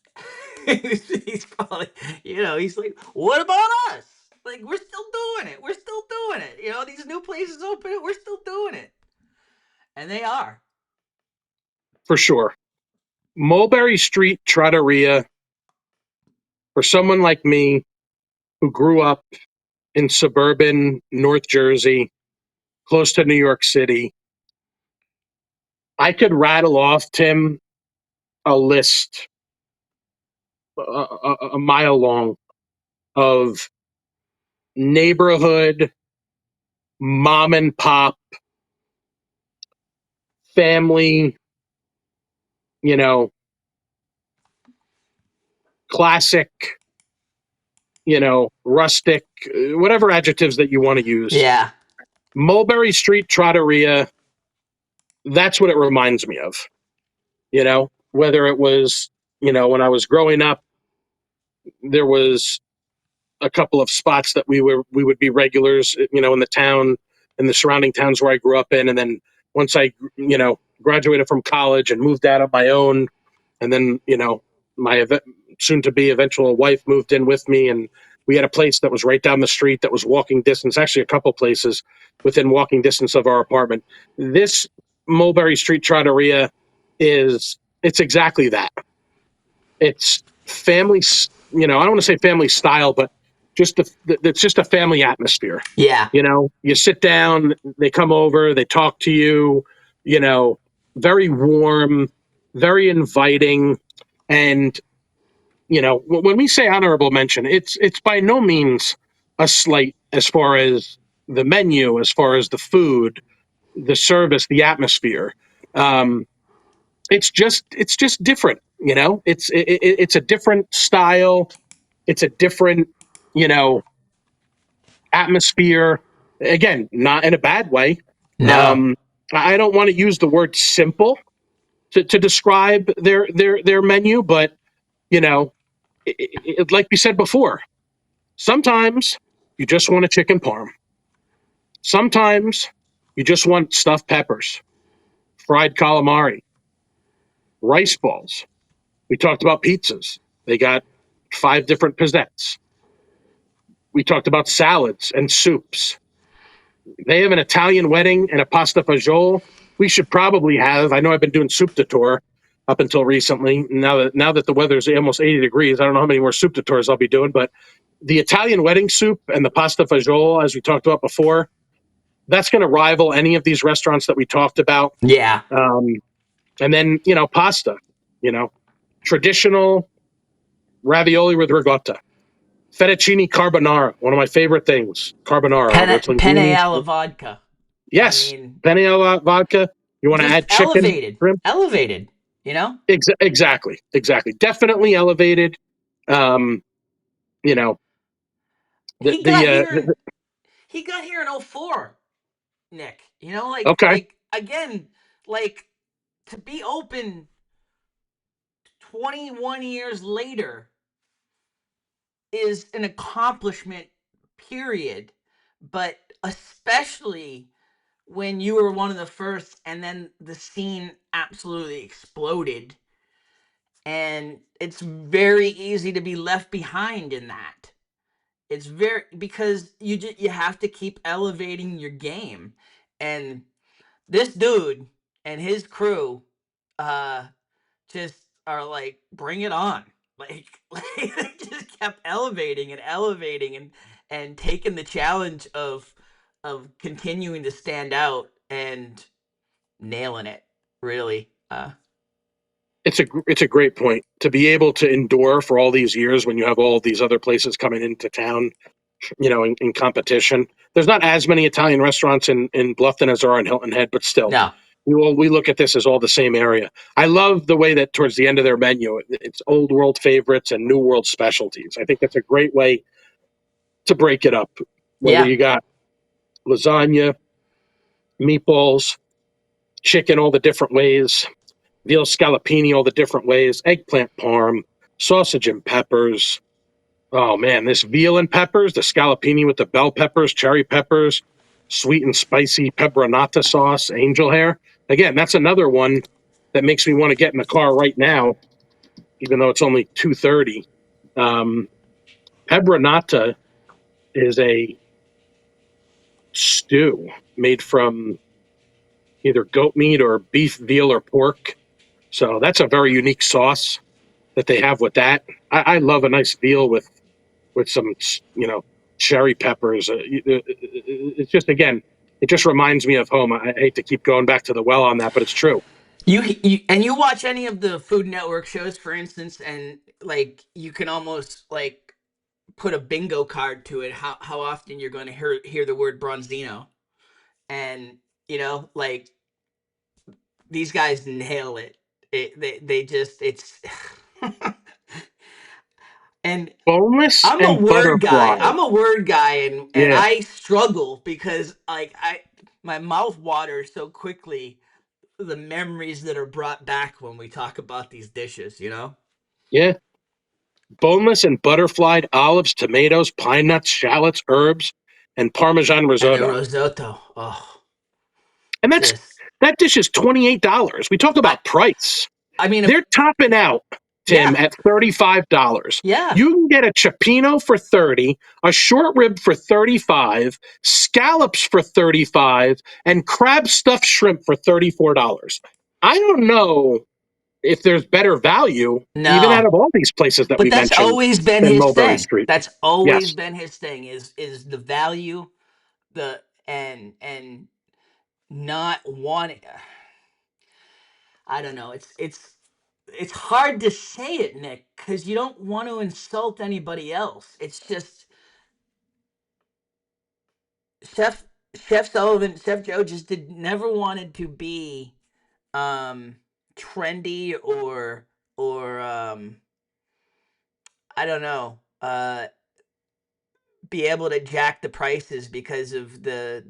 he's probably, he's like, what about us? Like, we're still doing it. We're still doing it. These new places open, we're still doing it. And they are. for sure. Mulberry Street Trattoria, for someone like me who grew up in suburban North Jersey, close to New York City, I could rattle off, Tim, a list a mile long of neighborhood, mom and pop, family, you know, classic, rustic, whatever adjectives that you want to use. Yeah. Mulberry Street Trattoria, that's what it reminds me of. Whether it was, when I was growing up, there was a couple of spots that we would be regulars, in the town, in the surrounding towns where I grew up in. And then once I, graduated from college and moved out on my own, and then, my soon to be eventual wife moved in with me, and we had a place that was right down the street that was walking distance, actually a couple places within walking distance of our apartment. This Mulberry Street Trattoria it's exactly that. It's family, I don't want to say family style, but it's just a family atmosphere. Yeah. You sit down, they come over, they talk to you, you know, very warm, very inviting. And, when we say honorable mention, it's by no means a slight as far as the menu, as far as the food, the service, the atmosphere. Um, it's just different. It's a different style. It's a different, you know, atmosphere. Again, not in a bad way. No. Um, I don't want to use the word simple to describe their menu, but you know, like we said before, sometimes you just want a chicken parm. Sometimes you just want stuffed peppers, fried calamari, rice balls. We talked about pizzas. They got 5 different pizzettes. We talked about salads and soups. They have an Italian wedding and a pasta fagioli. We should probably have. I know I've been doing soup de tour up until recently. Now that the weather's almost 80 degrees, I don't know how many more soup de tours I'll be doing. But the Italian wedding soup and the pasta fagioli, as we talked about before, that's going to rival any of these restaurants that we talked about. Yeah. And then pasta. Traditional ravioli with ricotta, fettuccine carbonara, one of my favorite things. Carbonara, whether it's Penne linguine. alla vodka. I Yes, mean, penne alla vodka. You want to just add chicken, shrimp? elevated, you know? Exactly. Definitely elevated. Um, you know, the He got the, uh, here the in he got here in '04, Nick. You know, okay. again, like to be open 21 years later is an accomplishment, period. But especially when you were one of the first and then the scene absolutely exploded, and it's very easy to be left behind in that. It's very, because you have to keep elevating your game. And this dude and his crew uh just are like, bring it on. Like they just kept elevating and elevating and taking the challenge of continuing to stand out and nailing it, really. It's a great point to be able to endure for all these years when you have all these other places coming into town. In competition. There's not as many Italian restaurants in Bluffton as there are in Hilton Head, but still, No. we look at this as all the same area. I love the way that towards the end of their menu, it's old world favorites and new world specialties. I think that's a great way to break it up. Whether Yeah. you got lasagna, meatballs, chicken, all the different ways, veal scallopini, all the different ways, eggplant parm, sausage and peppers. Oh man, this veal and peppers, the scallopini with the bell peppers, cherry peppers, sweet and spicy pepperonata sauce, angel hair. Again, that's another one that makes me want to get in the car right now, even though it's only 2:30. Um, Pepperonata is a stew made from either goat meat or beef, veal, or pork. So that's a very unique sauce that they have with that. I love a nice veal with some, cherry peppers. It's just, again, it just reminds me of home. I hate to keep going back to the well on that, but it's true. You watch any of the Food Network shows, for instance, and like you can almost like put a bingo card to it, how often you're going to hear the word bronzino. And like, these guys nail it. They just, it's and Boneless I'm a and word guy. butterfly. I'm a word guy, and Yeah, I struggle because like my mouth waters so quickly, the memories that are brought back when we talk about these dishes. yeah. Boneless and butterflied olives, tomatoes, pine nuts, shallots, herbs, and Parmesan And the risotto. risotto. Oh, And just, that dish is $28. We talk I about price. I mean, They're topping out, Tim, yeah, at $35. yeah. You can get a cioppino for 30, a short rib for 35, scallops for 35, and crab stuffed shrimp for $34. I don't know if there's better value, even out No. of all these places that But we that's mentioned, always been than his Mulberry thing. Street. That's always Yes. been his thing, is the value, the and not wanting. I don't know. It's hard to say it, Nick, because you don't want to insult anybody else. It's just Chef Chef Sullivan, Chef Joe just did never wanted to be um trendy or I don't know, uh, be able to jack the prices because of the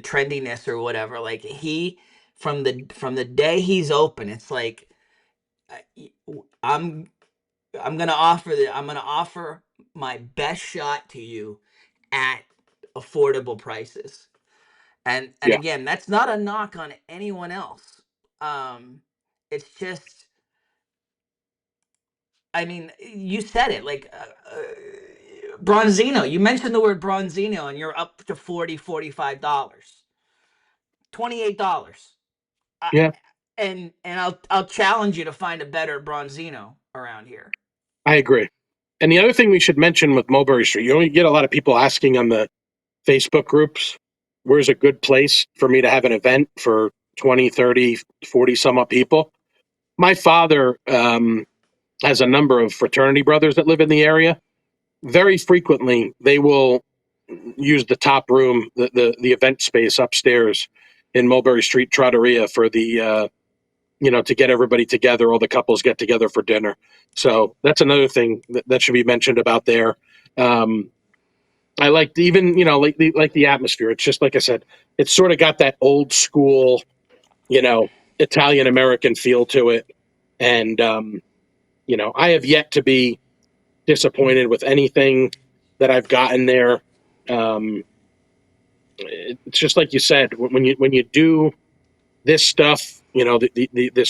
trendiness or whatever. Like he from the day he's open, it's like I'm I'm gonna offer my best shot to you at affordable prices. And Yeah. again, that's not a knock on anyone else. It's just, I mean, you said it, like Bronzino. You mentioned the word Bronzino, and you're up to $45, $28. I, Yeah, and I'll challenge you to find a better Bronzino around here. I agree. And the other thing we should mention with Mulberry Street, you get a lot of people asking on the Facebook groups, where's a good place for me to have an event for 20, 30, 40 some odd people? My father has a number of fraternity brothers that live in the area. Very frequently, they will use the top room, the event space upstairs in Mulberry Street Trattoria for the to get everybody together. All the couples get together for dinner. So that's another thing that should be mentioned about there. Um, I like even like the atmosphere. It's just like I said, it's sort of got that old school, Italian American feel to it, and I have yet to be disappointed with anything that I've gotten there. Um, it's just like you said, when you do this stuff,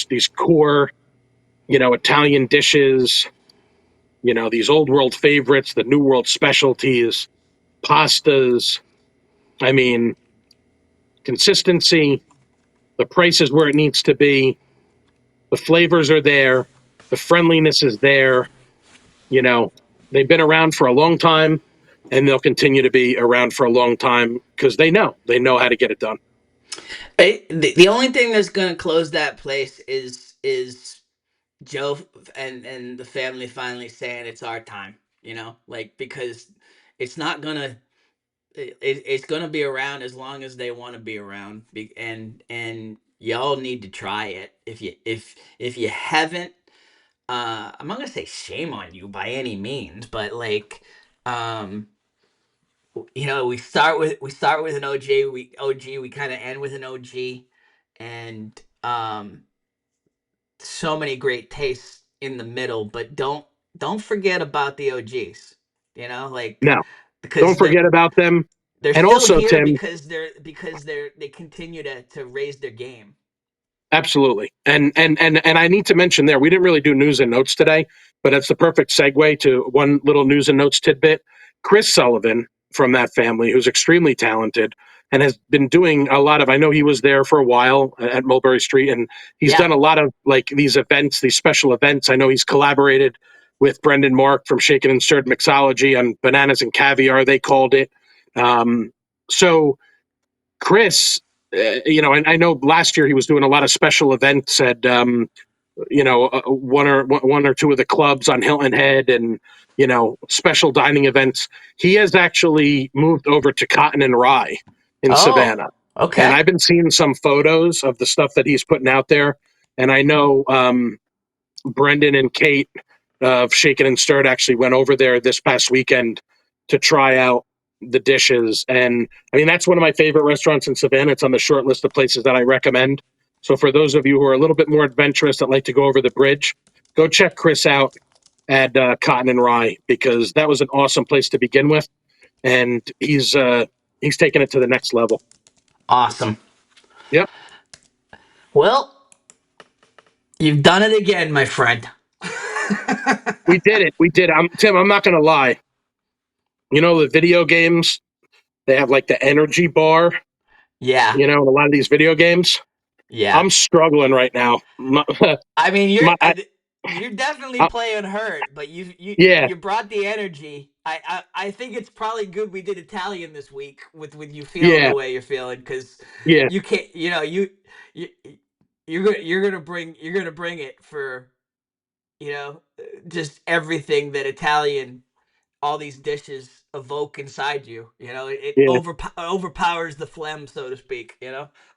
these core, Italian dishes, these old world favorites, the new world specialties, pastas. I mean, consistency, the price is where it needs to be, the flavors are there, the friendliness is there. They've been around for a long time, and they'll continue to be around for a long time because they know how to get it done. The only thing that's gonna close that place is Joe and the family finally saying it's our time. Like, because it's not gonna it's gonna be around as long as they want to be around. And y'all need to try it if you haven't. I'm not gonna say shame on you by any means, but like, um, we start with an OG, we kind of end with an OG, and so many great tastes in the middle, but don't forget about the OGs. Like, Now, don't because forget about them. they're And still also, here Tim, because they continue to raise their game. absolutely. And I need to mention there, we didn't really do news and notes today, but it's the perfect segue to one little news and notes tidbit. Chris Sullivan from that family, who's extremely talented and has been doing a lot of, I know he was there for a while at Mulberry Street, and he's Yeah. done a lot of like these events, these special events. I know he's collaborated with Brendan Mark from Shaken and Stirred Mixology on Bananas and Caviar, they called it. So Chris, and I know last year he was doing a lot of special events at, one or two of the clubs on Hilton Head and, special dining events. He has actually moved over to Cotton and Rye in Oh, Savannah. And okay. I've been seeing some photos of the stuff that he's putting out there. And I know Brendan and Kate of Shaken and Stirred actually went over there this past weekend to try out the dishes. And I mean, that's one of my favorite restaurants in Savannah. It's on the short list of places that I recommend. So for those of you who are a little bit more adventurous that like to go over the bridge, go check Chris out at Cotton and Rye, because that was an awesome place to begin with. And he's taken it to the next level. Awesome. Yep. Well, you've done it again, my friend. We did it. We did. Tim, I'm not going to lie. The video games, they have like the energy bar, Yeah. in a lot of these video games. Yeah. I'm struggling right now. I mean, My, I, you're definitely I, playing hurt, but yeah, you brought the energy. I think it's probably good we did Italian this week with you feeling yeah, the way you're feeling, because yeah. you can't. You you're gonna bring it for just everything that Italian, all these dishes evoke inside you. It Yeah. overpowers the phlegm, so to speak.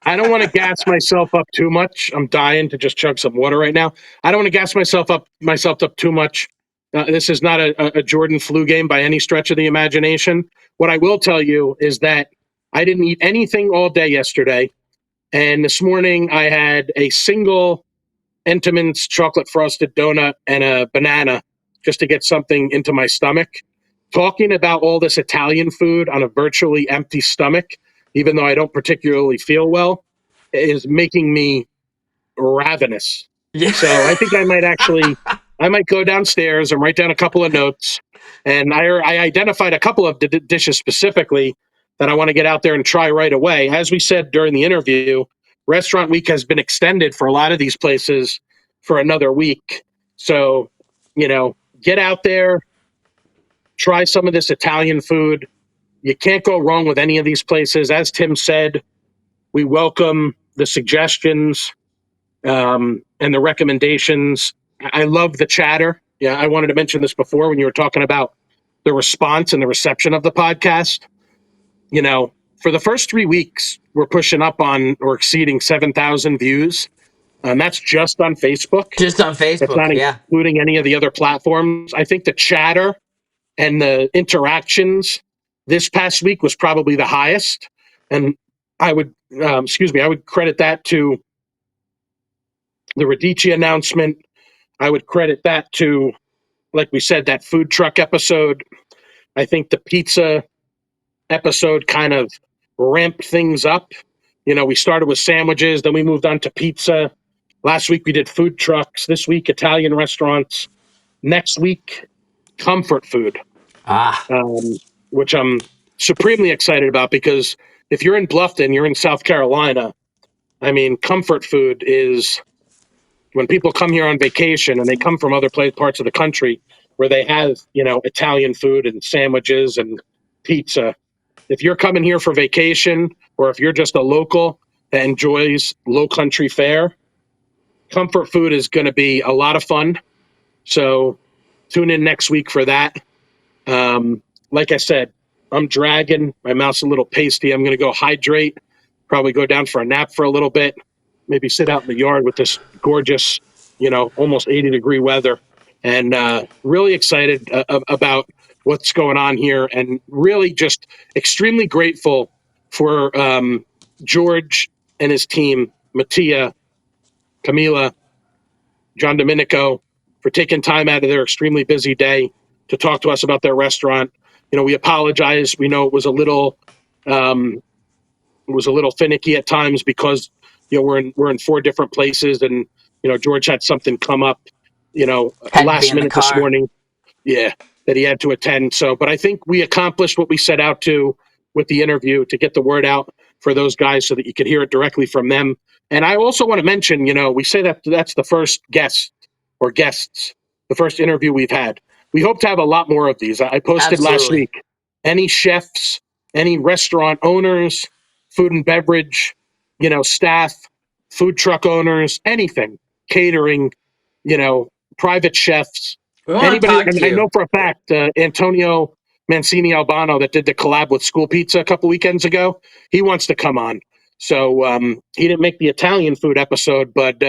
I don't want to gas myself up too much. I'm dying to just chug some water right now. I don't want to gas myself up too much This is not a Jordan flu game by any stretch of the imagination. What I will tell you is that I didn't eat anything all day yesterday. And this morning I had a single Entenmann's chocolate frosted donut and a banana just to get something into my stomach. Talking about all this Italian food on a virtually empty stomach, even though I don't particularly feel well, is making me ravenous. Yeah. So I think I might go downstairs and write down a couple of notes. And I identified a couple of dishes specifically that I want to get out there and try right away. As we said during the interview, Restaurant Week has been extended for a lot of these places for another week. So, get out there, try some of this Italian food. You can't go wrong with any of these places. As Tim said, we welcome the suggestions and the recommendations. I love the chatter. Yeah, I wanted to mention this before when you were talking about the response and the reception of the podcast. For the first 3 weeks, we're pushing up on or exceeding 7,000 views. And that's just on Facebook. Just on That's Facebook, not yeah. including any of the other platforms. I think the chatter and the interactions this past week was probably the highest. And I would credit that to the Radici announcement. I would credit that to, like we said, that food truck episode. I think the pizza episode kind of ramped things up. We started with sandwiches, then we moved on to pizza. Last week we did food trucks. This week, Italian restaurants. Next week, comfort food, Ah, which I'm supremely excited about because if you're in Bluffton, you're in South Carolina. I mean, comfort food is when people come here on vacation and they come from other parts of the country where they have, Italian food and sandwiches and pizza. If you're coming here for vacation or if you're just a local that enjoys low country fare, comfort food is going to be a lot of fun. So tune in next week for that. Like I said, I'm dragging. My mouth's a little pasty. I'm going to go hydrate, probably go down for a nap for a little bit, maybe sit out in the yard with this gorgeous, almost 80-degree weather. And really excited about what's going on here and really just extremely grateful for George and his team, Mattia, Camilla, Giandomenico, for taking time out of their extremely busy day to talk to us about their restaurant. We apologize. We know it was a little finicky at times because we're in 4 different places, and George had something come up had to be last in the minute this car. morning. Yeah, that he had to attend. So, but I think we accomplished what we set out to with the interview to get the word out for those guys so that you could hear it directly from them. And I also want to mention, we say that that's the first guest or guests, the first interview we've had. We hope to have a lot more of these. I posted last Absolutely. week, any chefs, any restaurant owners, food and beverage, staff, food truck owners, anything, catering, private chefs, We want to anybody. talk And to I you. know for a fact, Antonio Mancini Albano that did the collab with School Pizza a couple weekends ago, he wants to come on. So he didn't make the Italian food episode, but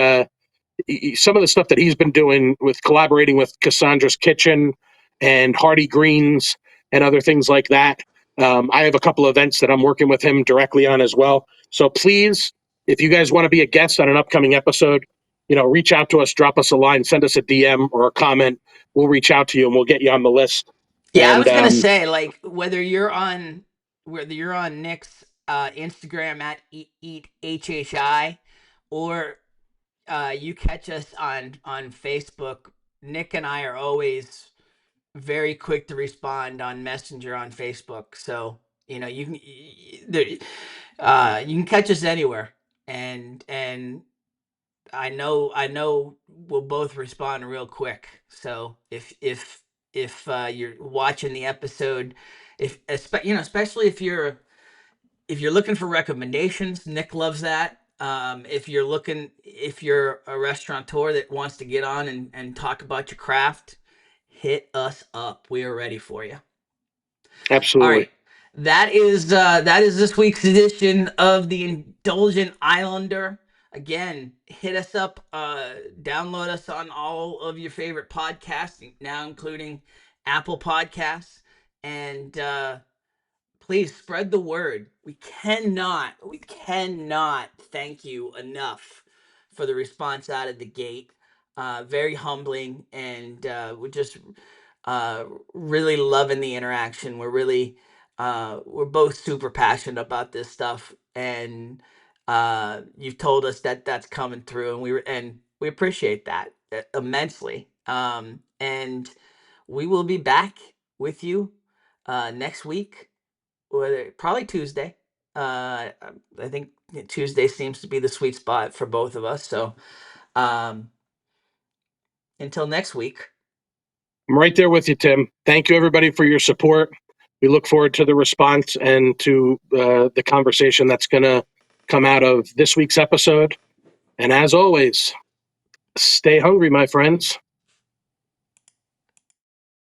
some of the stuff that he's been doing with collaborating with Cassandra's Kitchen and Hardy Greens and other things like that. I have a couple of events that I'm working with him directly on as well. So please, if you guys want to be a guest on an upcoming episode, reach out to us, drop us a line, send us a DM or a comment. We'll reach out to you and we'll get you on the list. Yeah, I And was gonna say, like, whether you're on Nick's Instagram at eat HHI, or you catch us on Facebook. Nick and I are always very quick to respond on Messenger on Facebook. So you can you can catch us anywhere, and I know we'll both respond real quick. So if you're watching the episode, especially if you're looking for recommendations, Nick loves that. If you're a restaurateur that wants to get on and talk about your craft, hit us up. We are ready for you. All absolutely. right. That is this week's edition of the Indulgent Islander. again, hit us up, download us on all of your favorite podcasts, now including Apple Podcasts, and please spread the word. We cannot thank you enough for the response out of the gate. Very humbling, and we're just really loving the interaction. We're both super passionate about this stuff, and you've told us that that's coming through, and we appreciate that immensely. And we will be back with you next week, probably Tuesday. I think Tuesday seems to be the sweet spot for both of us. So um, until next week. I'm right there with you, Tim. Thank you, everybody, for your support. We look forward to the response and to the conversation that's going to come out of this week's episode. And as always, stay hungry, my friends.